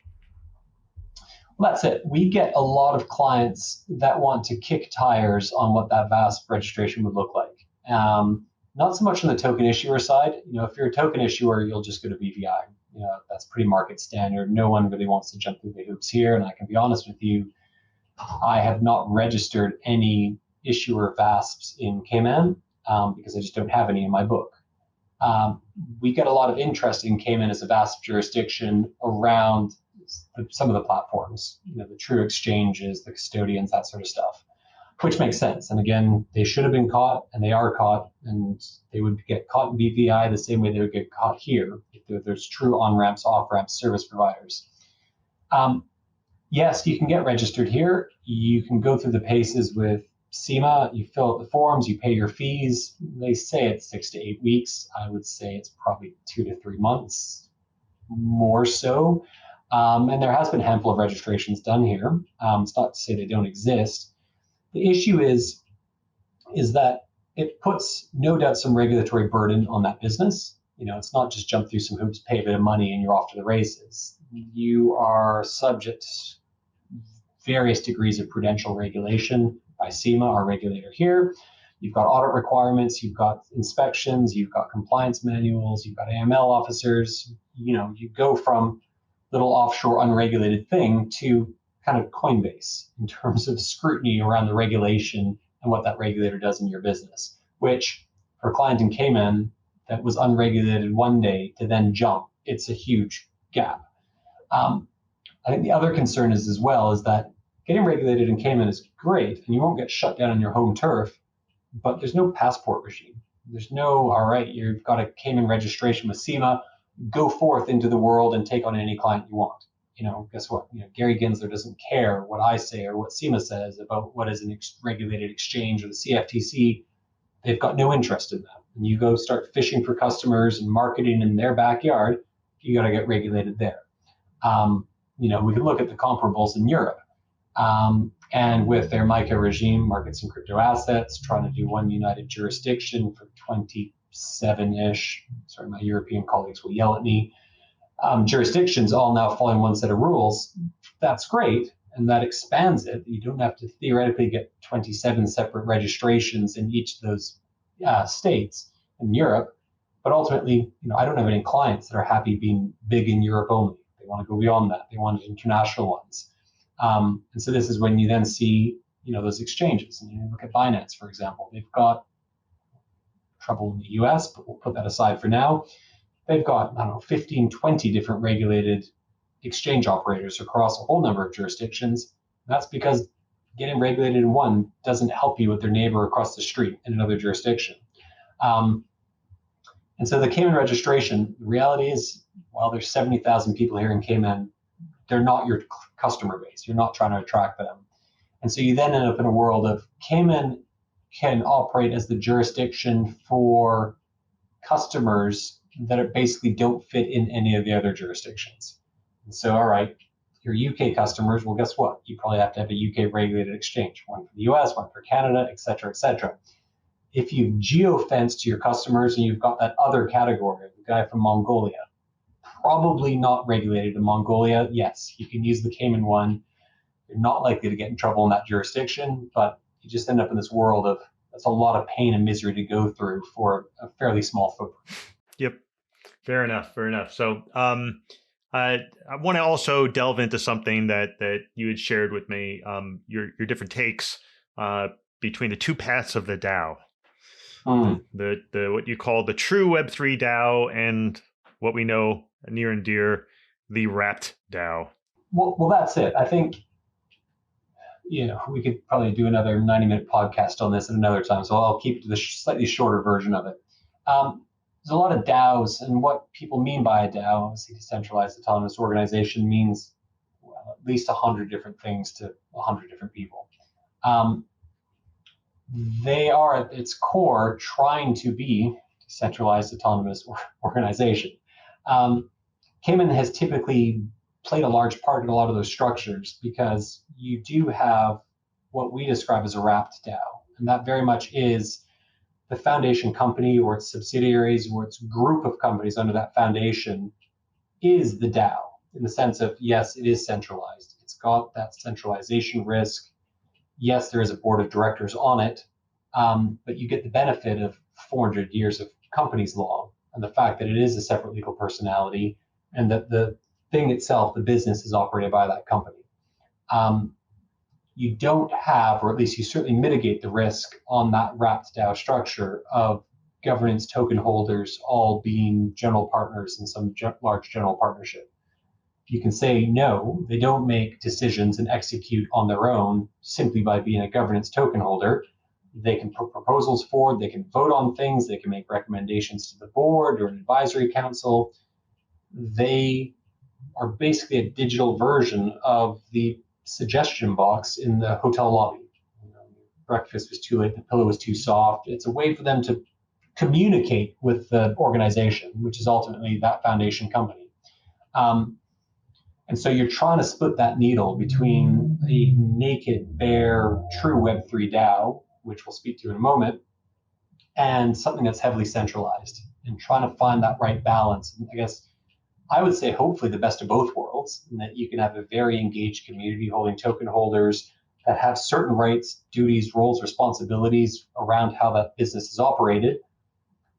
Well, that's it. We get a lot of clients that want to kick tires on what that VASP registration would look like. Not so much on the token issuer side. If you're a token issuer, you'll just go to BVI. That's pretty market standard. No one really wants to jump through the hoops here. And I can be honest with you, I have not registered any issuer VASPs in Cayman because I just don't have any in my book. We get a lot of interest in Cayman as a VASP jurisdiction around some of the platforms, the true exchanges, the custodians, that sort of stuff, which makes sense. And again, they should have been caught and they are caught, and they would get caught in BVI the same way they would get caught here if there's true on-ramps, off-ramps, service providers. Yes, you can get registered here. You can go through the paces with SEMA. You fill out the forms, you pay your fees. They say it's 6 to 8 weeks. I would say it's probably 2 to 3 months, more so. And there has been a handful of registrations done here. It's not to say they don't exist. The issue is that it puts no doubt some regulatory burden on that business. It's not just jump through some hoops, pay a bit of money, and you're off to the races. You are subject to various degrees of prudential regulation by SEMA, our regulator here. You've got audit requirements, you've got inspections, you've got compliance manuals, you've got AML officers. You go from little offshore unregulated thing to kind of Coinbase in terms of scrutiny around the regulation and what that regulator does in your business, which for a client in Cayman that was unregulated one day to then jump, it's a huge gap. I think the other concern is that getting regulated in Cayman is great and you won't get shut down on your home turf, but there's no passport regime. There's no, all right, you've got a Cayman registration with SEMA, go forth into the world and take on any client you want. guess what? Gary Gensler doesn't care what I say or what SEMA says about what is an regulated exchange or the CFTC. They've got no interest in that. And you go start fishing for customers and marketing in their backyard, you got to get regulated there. We can look at the comparables in Europe. And with their MiCA regime, markets and crypto assets, trying to do one united jurisdiction for 27-ish, sorry, my European colleagues will yell at me, jurisdictions all now following one set of rules, that's great. And that expands it. You don't have to theoretically get 27 separate registrations in each of those states in Europe. But ultimately, I don't have any clients that are happy being big in Europe only. They want to go beyond that. They want international ones. And so this is when you then see, those exchanges. And you look at Binance, for example. They've got trouble in the US, but we'll put that aside for now. They've got, 15, 20 different regulated exchange operators across a whole number of jurisdictions. That's because getting regulated in one doesn't help you with their neighbor across the street in another jurisdiction. And so the Cayman registration, the reality is, while there's 70,000 people here in Cayman, they're not your customer base. You're not trying to attract them. And so you then end up in a world of Cayman can operate as the jurisdiction for customers that basically don't fit in any of the other jurisdictions. And so, all right, your UK customers, well, guess what? You probably have to have a UK regulated exchange, one for the US, one for Canada, et cetera, et cetera. If you geo-fence to your customers and you've got that other category, the guy from Mongolia, probably not regulated in Mongolia. Yes, you can use the Cayman one. You're not likely to get in trouble in that jurisdiction, but you just end up in this world of, that's a lot of pain and misery to go through for a fairly small footprint. Yep. Fair enough. So I want to also delve into something that you had shared with me, your different takes between the two paths of the DAO, the what you call the true Web3 DAO and what we know near and dear, the wrapped DAO. Well, that's it. I think, we could probably do another 90-minute podcast on this at another time, so I'll keep it to the slightly shorter version of it. There's a lot of DAOs, and what people mean by a DAO, obviously decentralized autonomous organization, means at least 100 different things to 100 different people. They are at its core trying to be a decentralized autonomous organization. Cayman has typically played a large part in a lot of those structures because you do have what we describe as a wrapped DAO, and that very much is the foundation company or its subsidiaries or its group of companies under that foundation is the DAO, in the sense of, yes, it is centralized. It's got that centralization risk. Yes, there is a board of directors on it, but you get the benefit of 400 years of companies law and the fact that it is a separate legal personality and that the thing itself, the business, is operated by that company. You don't have, or at least you certainly mitigate the risk on that wrapped DAO structure of governance token holders all being general partners in some large general partnership. You can say, no, they don't make decisions and execute on their own simply by being a governance token holder. They can put proposals forward, they can vote on things, they can make recommendations to the board or an advisory council. They are basically a digital version of the suggestion box in the hotel lobby. Breakfast was too late, the pillow was too soft. It's a way for them to communicate with the organization, which is ultimately that foundation company. And so you're trying to split that needle between a naked, bare, true Web3 DAO, which we'll speak to in a moment, and something that's heavily centralized, and trying to find that right balance. And I guess I would say hopefully the best of both worlds, in that you can have a very engaged community holding token holders that have certain rights, duties, roles, responsibilities around how that business is operated,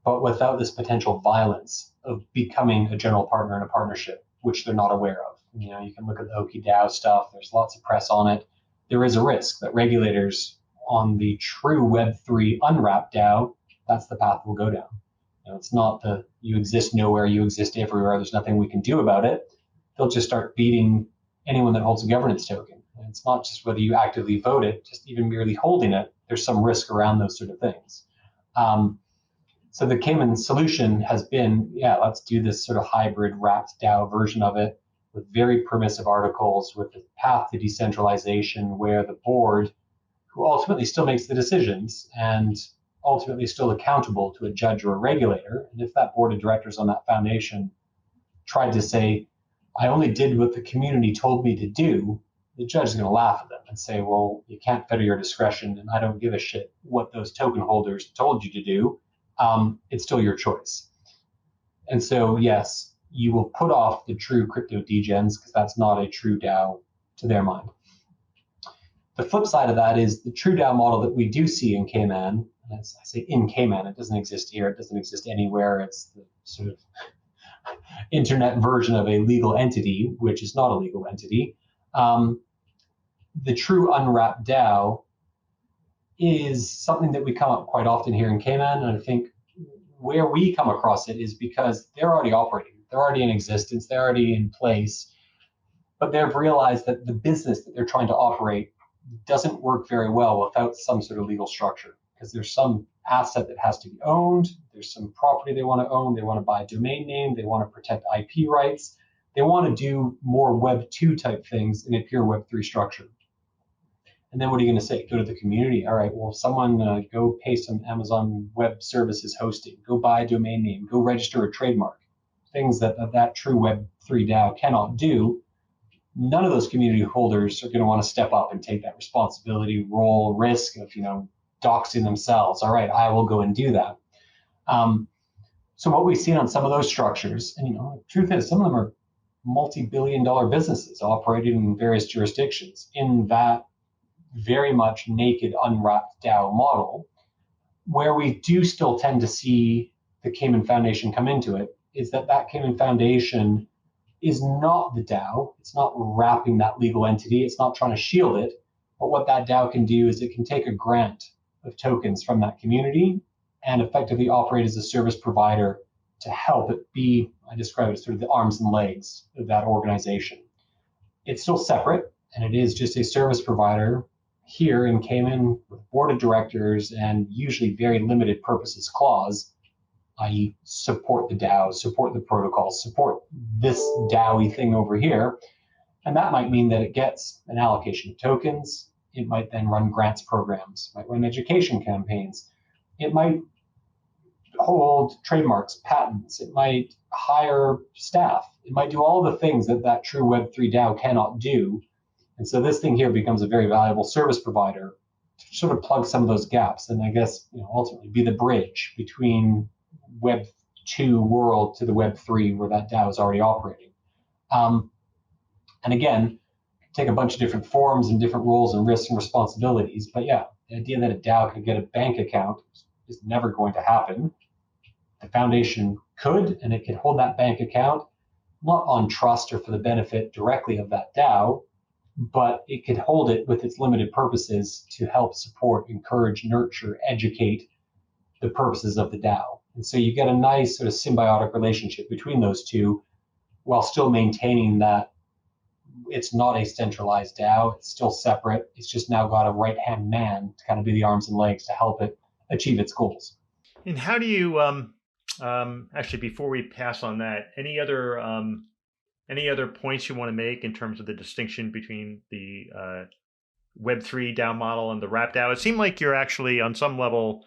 but without this potential violence of becoming a general partner in a partnership, which they're not aware of. You can look at the Oki DAO stuff. There's lots of press on it. There is a risk that regulators on the true Web3 unwrapped DAO, that's the path we'll go down. It's not the you exist nowhere, you exist everywhere, there's nothing we can do about it. They'll just start beating anyone that holds a governance token. And it's not just whether you actively vote it, just even merely holding it, there's some risk around those sort of things. So the Cayman solution has been, let's do this sort of hybrid wrapped DAO version of it with very permissive articles, with the path to decentralization, where the board, who ultimately still makes the decisions and ultimately still accountable to a judge or a regulator. And if that board of directors on that foundation tried to say, I only did what the community told me to do, the judge is going to laugh at them and say, well, you can't fetter your discretion, and I don't give a shit what those token holders told you to do. It's still your choice. And so, yes, you will put off the true crypto degens because that's not a true DAO to their mind. The flip side of that is the true DAO model that we do see in Cayman. And as I say in Cayman, it doesn't exist here. It doesn't exist anywhere. It's the sort of internet version of a legal entity, which is not a legal entity. The true unwrapped DAO is something that we come up quite often here in Cayman. And I think where we come across it is because they're already operating. They're already in existence. They're already in place. But they've realized that the business that they're trying to operate doesn't work very well without some sort of legal structure, because there's some asset that has to be owned. There's some property they want to own. They want to buy a domain name. They want to protect IP rights. They want to do more Web 2 type things in a pure Web 3 structure. And then what are you going to say? Go to the community. All right, well, someone go pay some Amazon Web Services hosting. Go buy a domain name. Go register a trademark. Things that true Web 3 DAO cannot do. None of those community holders are going to want to step up and take that responsibility, role, risk of, doxing themselves. All right, I will go and do that. So what we've seen on some of those structures, and the truth is some of them are multi-billion-dollar businesses operating in various jurisdictions in that very much naked, unwrapped DAO model. Where we do still tend to see the Cayman Foundation come into it is that Cayman Foundation is not the DAO. It's not wrapping that legal entity. It's not trying to shield it. But what that DAO can do is it can take a grant of tokens from that community and effectively operate as a service provider to help it be, I describe it as sort of the arms and legs of that organization. It's still separate, and it is just a service provider here in Cayman with board of directors and usually very limited purposes clause, i.e. support the DAO, support the protocols, support this DAO-y thing over here. And that might mean that it gets an allocation of tokens. It might then run grants programs, might run education campaigns. It might hold trademarks, patents. It might hire staff. It might do all the things that true Web3 DAO cannot do. And so this thing here becomes a very valuable service provider to sort of plug some of those gaps and I guess ultimately be the bridge between Web 2 world to the Web 3 where that DAO is already operating. And again, take a bunch of different forms and different roles and risks and responsibilities. But yeah, the idea that a DAO could get a bank account is never going to happen. The foundation could, and it could hold that bank account, not on trust or for the benefit directly of that DAO, but it could hold it with its limited purposes to help support, encourage, nurture, educate the purposes of the DAO. And so you get a nice sort of symbiotic relationship between those two while still maintaining that it's not a centralized DAO. It's still separate. It's just now got a right-hand man to kind of be the arms and legs to help it achieve its goals. And how do you, actually, before we pass on that, any other points you want to make in terms of the distinction between the Web3 DAO model and the wrap DAO? It seemed like you're actually, on some level,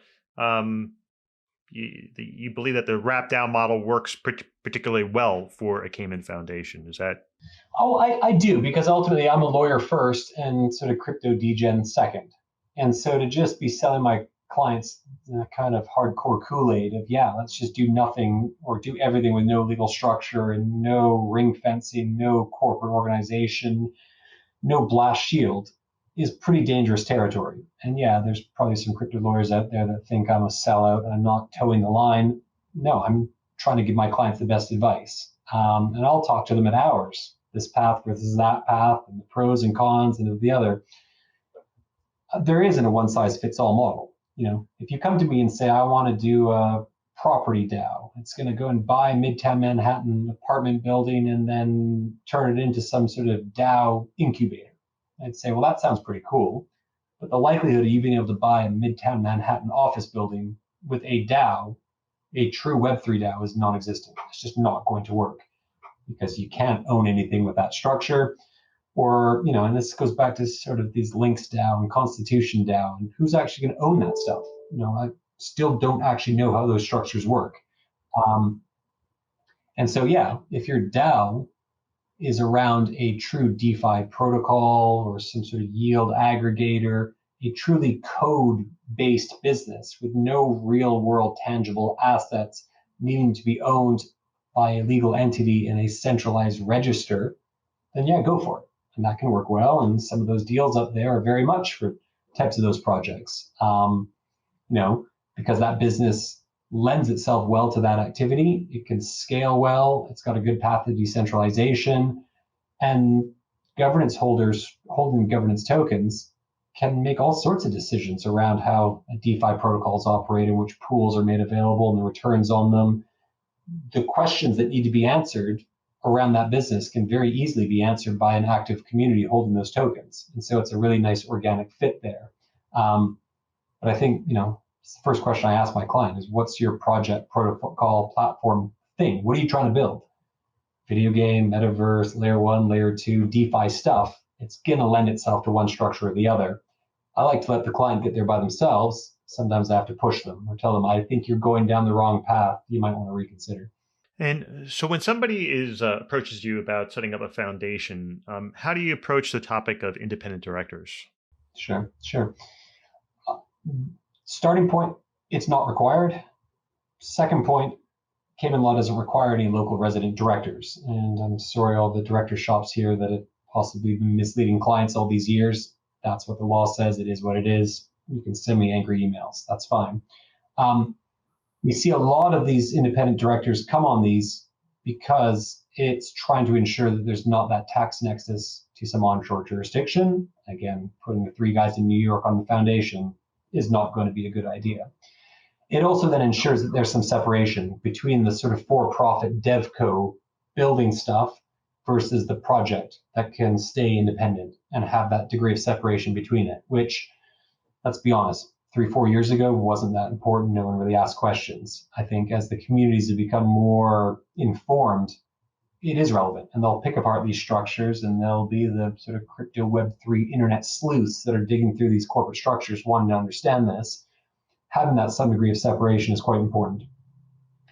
you believe that the wrap DAO model works particularly well for a Cayman Foundation. Is that? Oh, I do, because ultimately I'm a lawyer first and sort of crypto degen second. And so to just be selling my clients kind of hardcore Kool-Aid of, yeah, let's just do nothing or do everything with no legal structure and no ring fencing, no corporate organization, no blast shield is pretty dangerous territory. And yeah, there's probably some crypto lawyers out there that think I'm a sellout and I'm not towing the line. No, I'm trying to give my clients the best advice. And I'll talk to them at hours, this path versus that path and the pros and cons and the other. There isn't a one-size-fits-all model. If you come to me and say, I want to do a property DAO, it's going to go and buy a Midtown Manhattan apartment building and then turn it into some sort of DAO incubator. I'd say, well, that sounds pretty cool. But the likelihood of you being able to buy a Midtown Manhattan office building with a DAO, a true Web3 DAO, is non-existent. It's just not going to work. because you can't own anything with that structure. Or, and this goes back to sort of these links DAO and Constitution DAO, and who's actually going to own that stuff? I still don't actually know how those structures work. And so, yeah, if your DAO is around a true DeFi protocol or some sort of yield aggregator, a truly code-based business with no real-world tangible assets needing to be owned by a legal entity in a centralized register, then yeah, go for it. And that can work well. And some of those deals up there are very much for types of those projects. Because that business lends itself well to that activity. It can scale well. It's got a good path to decentralization. And governance holders holding governance tokens can make all sorts of decisions around how DeFi protocols operate and which pools are made available and the returns on them. The questions that need to be answered around that business can very easily be answered by an active community holding those tokens. And so it's a really nice organic fit there. But I think, the first question I ask my client is, what's your project protocol platform thing? What are you trying to build? Video game, metaverse, layer 1, layer 2, DeFi stuff. It's going to lend itself to one structure or the other. I like to let the client get there by themselves. Sometimes I have to push them or tell them, I think you're going down the wrong path. You might want to reconsider. And so when somebody approaches you about setting up a foundation, how do you approach the topic of independent directors? Sure. Starting point, it's not required. Second point, Cayman law doesn't require any local resident directors. And I'm sorry, all the director shops here that have possibly been misleading clients all these years. That's what the law says. It is what it is. You can send me angry emails. That's fine. We see a lot of these independent directors come on these because it's trying to ensure that there's not that tax nexus to some onshore jurisdiction. Again, putting the 3 guys in New York on the foundation is not going to be a good idea. It also then ensures that there's some separation between the sort of for-profit devco building stuff versus the project that can stay independent and have that degree of separation between it, which, let's be honest, 3-4 years ago wasn't that important. No one really asked questions. I think as the communities have become more informed, it is relevant, and they'll pick apart these structures, and they'll be the sort of crypto Web3 internet sleuths that are digging through these corporate structures, wanting to understand this. Having that some degree of separation is quite important.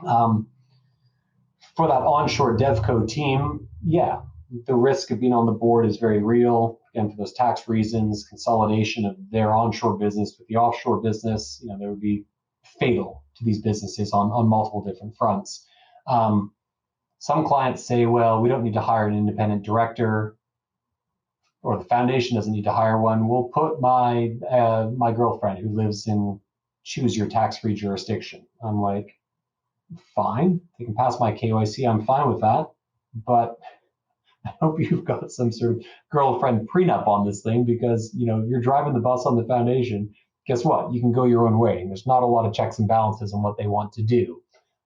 For that onshore devco team, yeah, the risk of being on the board is very real. Again, for those tax reasons, consolidation of their onshore business with the offshore business, there would be fatal to these businesses on multiple different fronts. Some clients say, well, we don't need to hire an independent director, or the foundation doesn't need to hire one. We'll put my girlfriend who lives in choose your tax-free jurisdiction. I'm like, fine, they can pass my KYC. I'm fine with that, but I hope you've got some sort of girlfriend prenup on this thing, because you're driving the bus on the foundation. Guess what? You can go your own way. There's not a lot of checks and balances on what they want to do.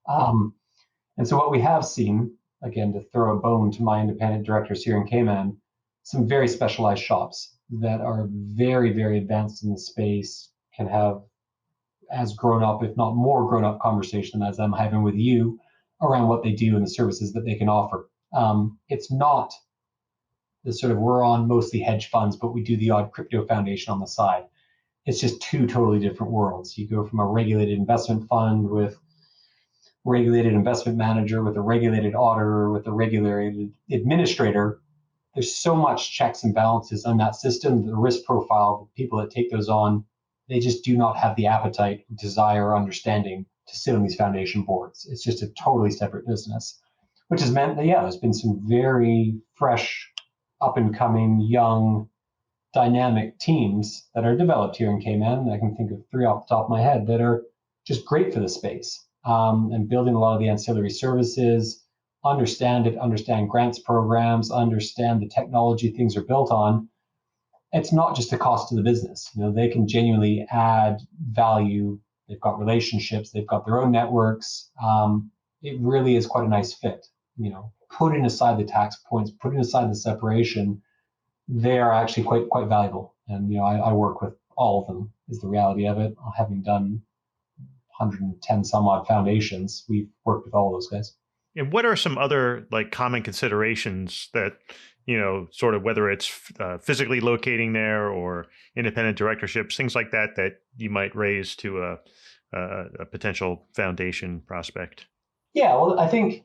And so what we have seen, again, to throw a bone to my independent directors here in Cayman, some very specialized shops that are very, very advanced in the space, can have as grown up, if not more grown up conversation as I'm having with you around what they do and the services that they can offer. It's not the sort of, we're on mostly hedge funds, but we do the odd crypto foundation on the side. It's just 2 totally different worlds. You go from a regulated investment fund with regulated investment manager, with a regulated auditor, with a regulated administrator. There's so much checks and balances on that system. The risk profile, the people that take those on, they just do not have the appetite, desire, or understanding to sit on these foundation boards. It's just a totally separate business, which has meant that, there's been some very fresh, up-and-coming, young, dynamic teams that are developed here in Cayman. I can think of 3 off the top of my head that are just great for the space, and building a lot of the ancillary services, understand grants programs, understand the technology things are built on. It's not just a cost to the business. They can genuinely add value. They've got relationships. They've got their own networks. It really is quite a nice fit. Putting aside the tax points, putting aside the separation, they are actually quite valuable. And I work with all of them, is the reality of it. Having done 110 some odd foundations, we've worked with all those guys. And what are some other like common considerations that, sort of whether it's physically locating there or independent directorships, things like that, that you might raise to a potential foundation prospect? Yeah, well, I think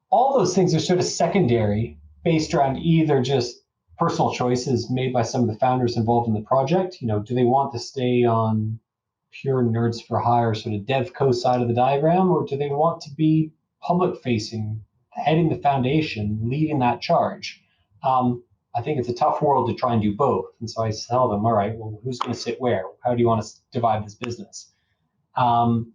all those things are sort of secondary based around either just personal choices made by some of the founders involved in the project. Do they want to stay on pure nerds for hire sort of dev co side of the diagram, or do they want to be public facing, heading the foundation, leading that charge? I think it's a tough world to try and do both. And so I tell them, all right, well, who's going to sit where? How do you want to divide this business? And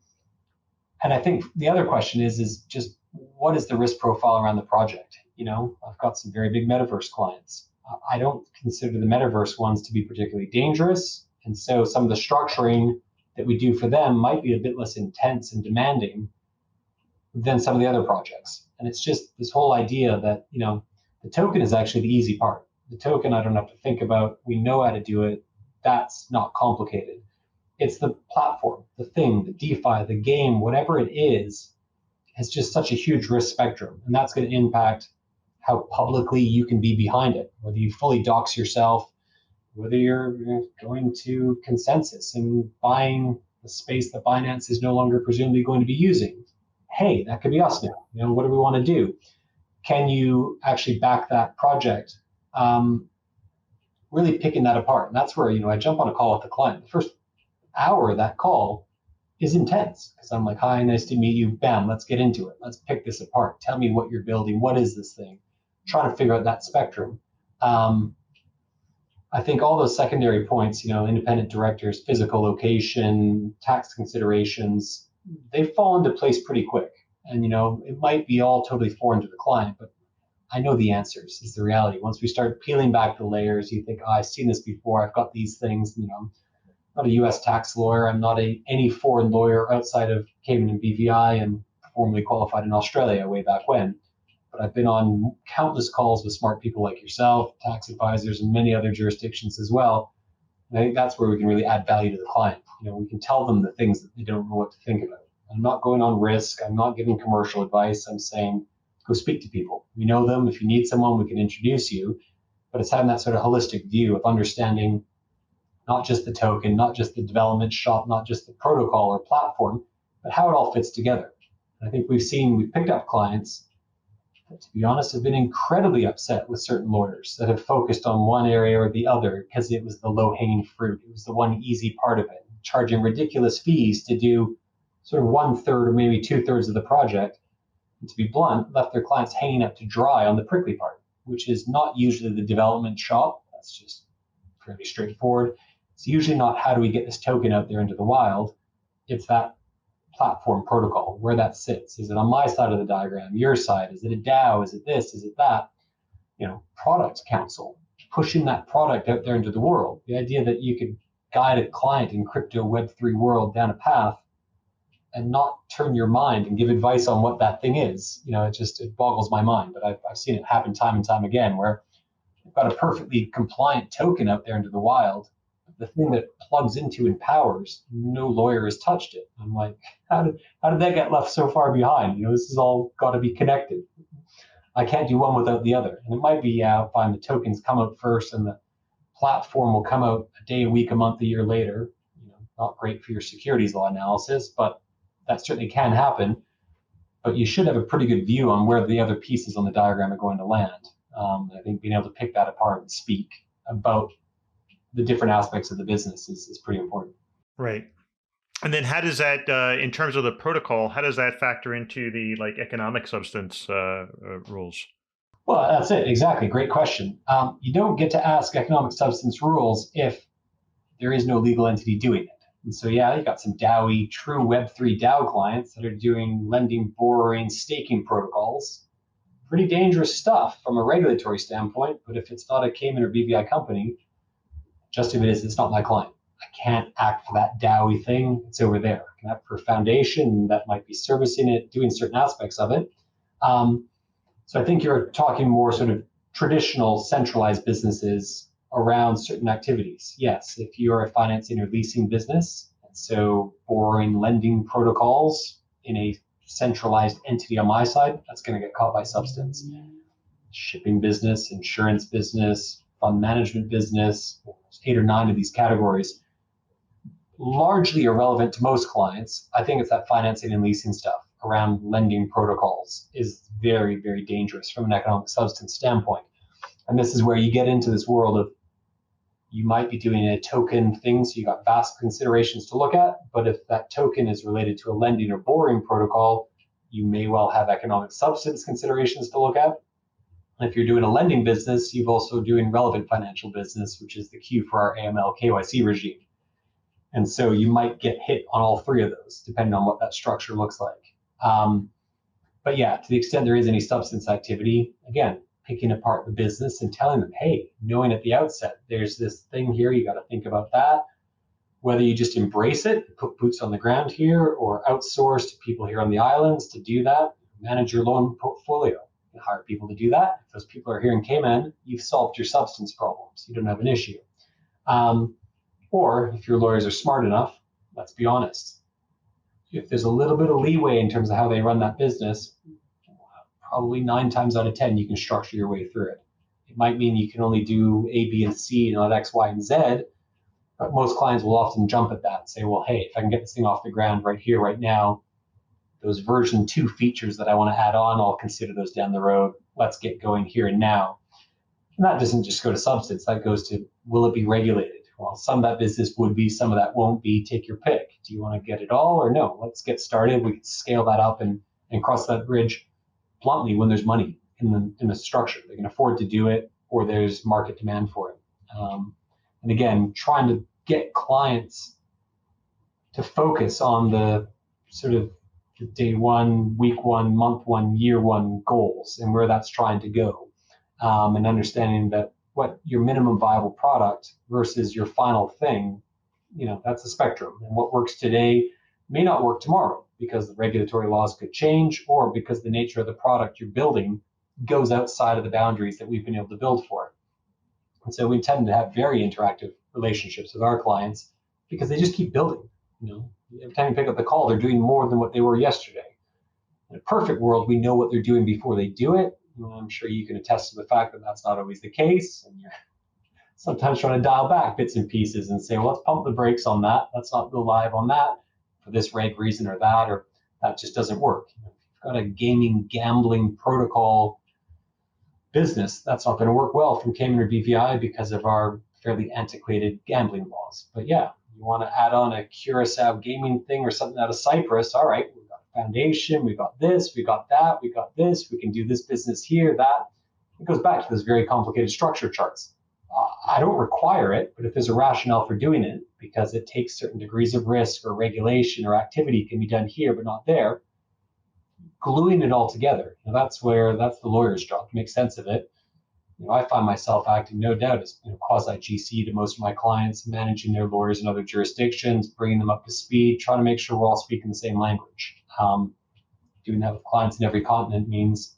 I think the other question is just what is the risk profile around the project? I've got some very big metaverse clients. I don't consider the metaverse ones to be particularly dangerous. And so some of the structuring that we do for them might be a bit less intense and demanding than some of the other projects. And it's just this whole idea that, the token is actually the easy part. The token I don't have to think about. We know how to do it. That's not complicated. It's the platform, the thing, the DeFi, the game, whatever it is, has just such a huge risk spectrum. And that's going to impact how publicly you can be behind it, whether you fully dox yourself, whether you're going to consensus and buying the space that Binance is no longer presumably going to be using. Hey, that could be us now. What do we want to do? Can you actually back that project? Really picking that apart. And that's where, I jump on a call with the client. The first hour of that call is intense because I'm like, hi, nice to meet you. Bam, let's get into it. Let's pick this apart. Tell me what you're building. What is this thing? Trying to figure out that spectrum. I think all those secondary points, independent directors, physical location, tax considerations, they fall into place pretty quick. And, it might be all totally foreign to the client, but I know the answers is the reality. Once we start peeling back the layers, you think, I've seen this before. I've got these things, I'm not a US tax lawyer. I'm not any foreign lawyer outside of Cayman and BVI and formerly qualified in Australia way back when. But I've been on countless calls with smart people like yourself, tax advisors, and many other jurisdictions as well. And I think that's where we can really add value to the client. We can tell them the things that they don't know what to think about. I'm not going on risk. I'm not giving commercial advice. I'm saying, go speak to people. We know them. If you need someone, we can introduce you. But it's having that sort of holistic view of understanding not just the token, not just the development shop, not just the protocol or platform, but how it all fits together. And I think we've picked up clients that, to be honest, have been incredibly upset with certain lawyers that have focused on one area or the other because it was the low-hanging fruit. It was the one easy part of it, charging ridiculous fees to do sort of 1/3 or maybe 2/3 of the project. And to be blunt, left their clients hanging up to dry on the prickly part, which is not usually the development shop. That's just fairly straightforward. It's usually not how do we get this token out there into the wild. It's that platform protocol, where that sits. Is it on my side of the diagram, your side? Is it a DAO? Is it this? Is it that? Product counsel, pushing that product out there into the world. The idea that you could guide a client in crypto Web3 world down a path and not turn your mind and give advice on what that thing is. It boggles my mind, but I've seen it happen time and time again where you've got a perfectly compliant token out there into the wild. The thing that plugs into and powers, no lawyer has touched it. I'm like, how did that get left so far behind? This is all got to be connected. I can't do one without the other. And it might be, fine, the tokens come out first and the platform will come out a day, a week, a month, a year later. Not great for your securities law analysis, but that certainly can happen. But you should have a pretty good view on where the other pieces on the diagram are going to land. I think being able to pick that apart and speak about the different aspects of the business is pretty important. Right. And then how does that, in terms of the protocol, how does that factor into the economic substance rules? Well, that's it. Exactly. Great question. You don't get to ask economic substance rules if there is no legal entity doing it. And so, you got some DAO-y, true Web3 DAO clients that are doing lending, borrowing, staking protocols. Pretty dangerous stuff from a regulatory standpoint. But if it's not a Cayman or BVI company, just if it is, it's not my client. I can't act for that DAO-y thing. It's over there. I can act for a foundation that might be servicing it, doing certain aspects of it. So I think you're talking more sort of traditional centralized businesses around certain activities. Yes, if you're a financing or leasing business, and so borrowing, lending protocols in a centralized entity on my side, that's going to get caught by substance. Shipping business, insurance business, fund management business, 8 or 9 of these categories, largely irrelevant to most clients. I think it's that financing and leasing stuff around lending protocols is very, very dangerous from an economic substance standpoint. And this is where you get into this world of, you might be doing a token thing, so you got vast considerations to look at, but if that token is related to a lending or borrowing protocol, you may well have economic substance considerations to look at. And if you're doing a lending business, you've also doing relevant financial business, which is the cue for our AML KYC regime. And so you might get hit on all 3 of those, depending on what that structure looks like. But yeah, to the extent there is any substance activity, again, picking apart the business and telling them, hey, knowing at the outset, there's this thing here, you got to think about that. Whether you just embrace it, put boots on the ground here, or outsource to people here on the islands to do that, manage your loan portfolio and hire people to do that. If those people are here in Cayman, you've solved your substance problems. You don't have an issue. Or if your lawyers are smart enough, let's be honest, if there's a little bit of leeway in terms of how they run that business, probably 9 times out of 10, you can structure your way through it. It might mean you can only do A, B, and C and not X, Y, and Z, but most clients will often jump at that and say, well, hey, if I can get this thing off the ground right here, right now, those version 2 features that I want to add on, I'll consider those down the road. Let's get going here and now. And that doesn't just go to substance. That goes to, will it be regulated? Well, some of that business would be, some of that won't be. Take your pick. Do you want to get it all or no? Let's get started. We can scale that up and cross that bridge bluntly when there's money in the structure. They can afford to do it, or there's market demand for it. And again, trying to get clients to focus on the sort of the day 1, week 1, month 1, year 1 goals and where that's trying to go, and understanding that what your minimum viable product versus your final thing, that's a spectrum. And what works today may not work tomorrow because the regulatory laws could change, or because the nature of the product you're building goes outside of the boundaries that we've been able to build for it. And so we tend to have very interactive relationships with our clients because they just keep building. Every time you pick up the call, they're doing more than what they were yesterday. In a perfect world, we know what they're doing before they do it. I'm sure you can attest to the fact that that's not always the case. And you're sometimes trying to dial back bits and pieces and say, well, let's pump the brakes on that. Let's not go live on that for this reg reason or that just doesn't work. If you've got a gaming, gambling protocol business, that's not going to work well from Cayman or BVI because of our fairly antiquated gambling laws. But yeah, you want to add on a Curacao gaming thing or something out of Cyprus, all right, we've got a foundation, we got this, we got that, we got this, we can do this business here, that. It goes back to those very complicated structure charts. I don't require it, but if there's a rationale for doing it, because it takes certain degrees of risk or regulation or activity can be done here but not there, gluing it all together, that's the lawyer's job to make sense of it. I find myself acting, no doubt, as quasi-GC to most of my clients, managing their lawyers in other jurisdictions, bringing them up to speed, trying to make sure we're all speaking the same language. Doing that with clients in every continent means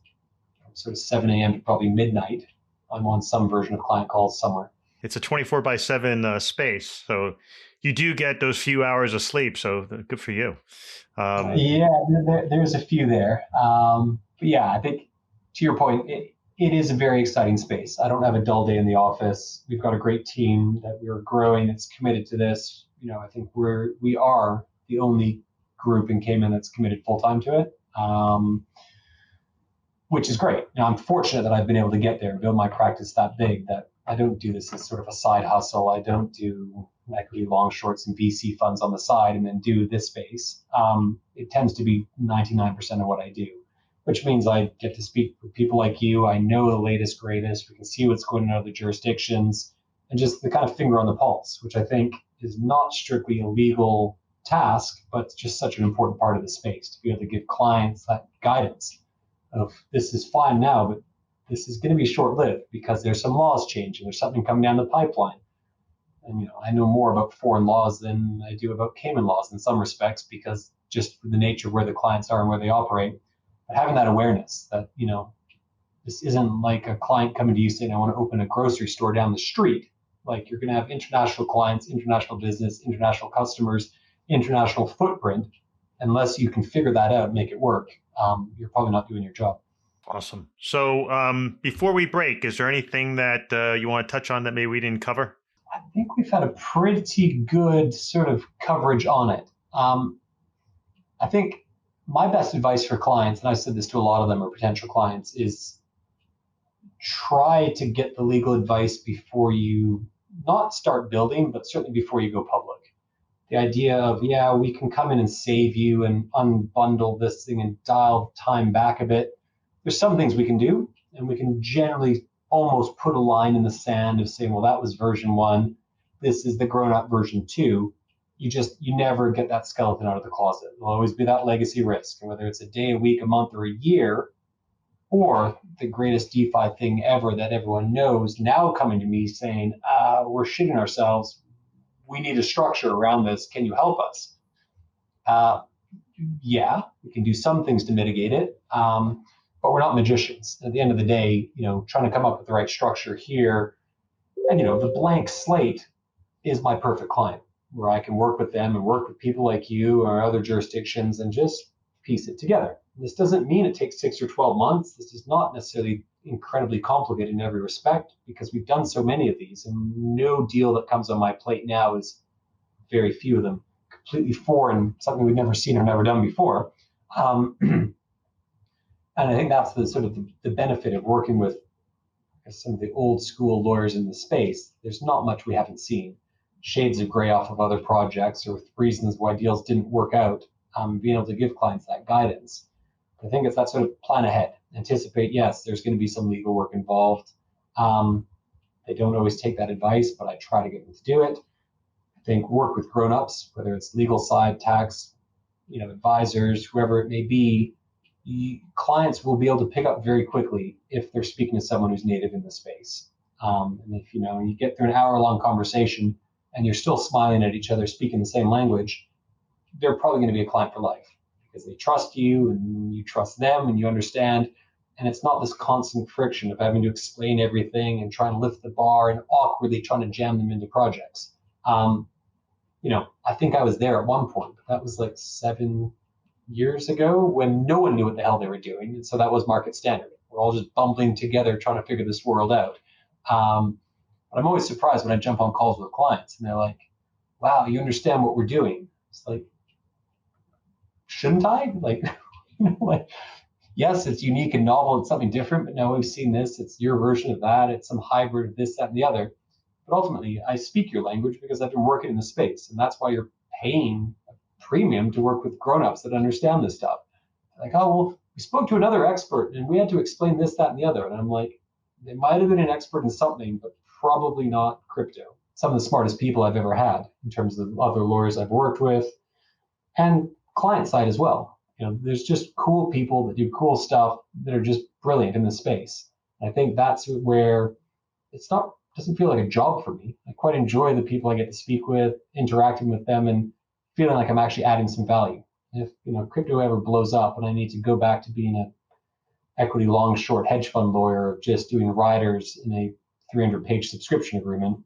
from sort of 7 a.m. to probably midnight, I'm on some version of client calls somewhere. It's a 24/7 space, so you do get those few hours of sleep. So good for you. There's a few there. But yeah, I think to your point, it is a very exciting space. I don't have a dull day in the office. We've got a great team that we're growing that's committed to this. I think we are the only group in Cayman that's committed full time to it, which is great. Now, I'm fortunate that I've been able to get there and build my practice that big that I don't do this as sort of a side hustle. I don't do equity long shorts and VC funds on the side and then do this space. It tends to be 99% of what I do, which means I get to speak with people like you. I know the latest, greatest. We can see what's going on in other jurisdictions and just the kind of finger on the pulse, which I think is not strictly a legal task, but just such an important part of the space to be able to give clients that guidance of this is fine now, but this is going to be short-lived because there's some laws changing. There's something coming down the pipeline. And I know more about foreign laws than I do about Cayman laws in some respects because just for the nature of where the clients are and where they operate. But having that awareness that, this isn't like a client coming to you saying, I want to open a grocery store down the street. Like you're going to have international clients, international business, international customers, international footprint. unless you can figure that out and make it work, you're probably not doing your job. Awesome. So before we break, is there anything that you want to touch on that maybe we didn't cover? I think we've had a pretty good sort of coverage on it. I think my best advice for clients, and I've said this to a lot of them or potential clients, is try to get the legal advice before you not start building, but certainly before you go public. The idea of, yeah, we can come in and save you and unbundle this thing and dial time back a bit. There's some things we can do, and we can generally almost put a line in the sand of saying, well, that was version 1. This is the grown-up version 2. You never get that skeleton out of the closet. There'll always be that legacy risk, and whether it's a day, a week, a month, or a year, or the greatest DeFi thing ever that everyone knows now coming to me saying, we're shitting ourselves. We need a structure around this. Can you help us? Yeah, we can do some things to mitigate it, but we're not magicians. At the end of the day, trying to come up with the right structure here, and the blank slate is my perfect client, where I can work with them and work with people like you or other jurisdictions and just piece it together. This doesn't mean it takes 6 or 12 months. This is not necessarily incredibly complicated in every respect, because we've done so many of these, and no deal that comes on my plate now is, very few of them, completely foreign, something we've never seen or never done before. And I think that's the sort of the benefit of working with some of the old school lawyers in the space. There's not much we haven't seen. Shades of gray off of other projects or reasons why deals didn't work out, being able to give clients that guidance. I think it's that sort of plan ahead, anticipate, yes, there's going to be some legal work involved. They don't always take that advice, but I try to get them to do it. I think work with grown-ups, whether it's legal side, tax, advisors, whoever it may be. Clients will be able to pick up very quickly if they're speaking to someone who's native in the space. And if you get through an hour-long conversation and you're still smiling at each other, speaking the same language, they're probably going to be a client for life, because they trust you and you trust them and you understand. And it's not this constant friction of having to explain everything and trying to lift the bar and awkwardly trying to jam them into projects. I think I was there at one point, but that was like 7 years ago when no one knew what the hell they were doing. And so that was market standard. We're all just bumbling together trying to figure this world out. But I'm always surprised when I jump on calls with clients and they're like, wow, you understand what we're doing. It's like, shouldn't I? Yes, it's unique and novel. It's something different, but no, we've seen this. It's your version of that. It's some hybrid of this, that, and the other. But ultimately, I speak your language because I've been working in the space. And that's why you're paying a premium to work with grown-ups that understand this stuff. Like, oh, well, we spoke to another expert and we had to explain this, that, and the other. And I'm like, they might have been an expert in something, but probably not crypto. Some of the smartest people I've ever had in terms of other lawyers I've worked with, and client side as well. There's just cool people that do cool stuff that are just brilliant in the space. And I think that's where doesn't feel like a job for me. I quite enjoy the people I get to speak with, interacting with them, and feeling like I'm actually adding some value. If crypto ever blows up and I need to go back to being an equity long short hedge fund lawyer, or just doing riders in a 300-page subscription agreement,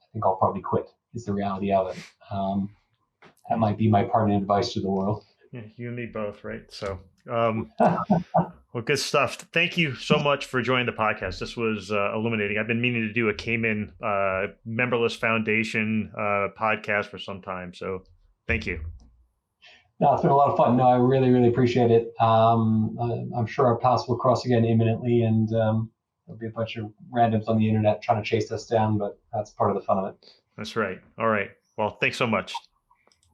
I think I'll probably quit, is the reality of it. That might be my parting advice to the world. Yeah, you and me both, right? So, well, good stuff. Thank you so much for joining the podcast. This was illuminating. I've been meaning to do a Cayman memberless foundation podcast for some time. So thank you. No, it's been a lot of fun. No, I really, really appreciate it. I'm sure our paths will cross again imminently, and there'll be a bunch of randoms on the internet trying to chase us down, but that's part of the fun of it. That's right. All right. Well, thanks so much.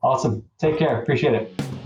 Awesome. Take care. Appreciate it.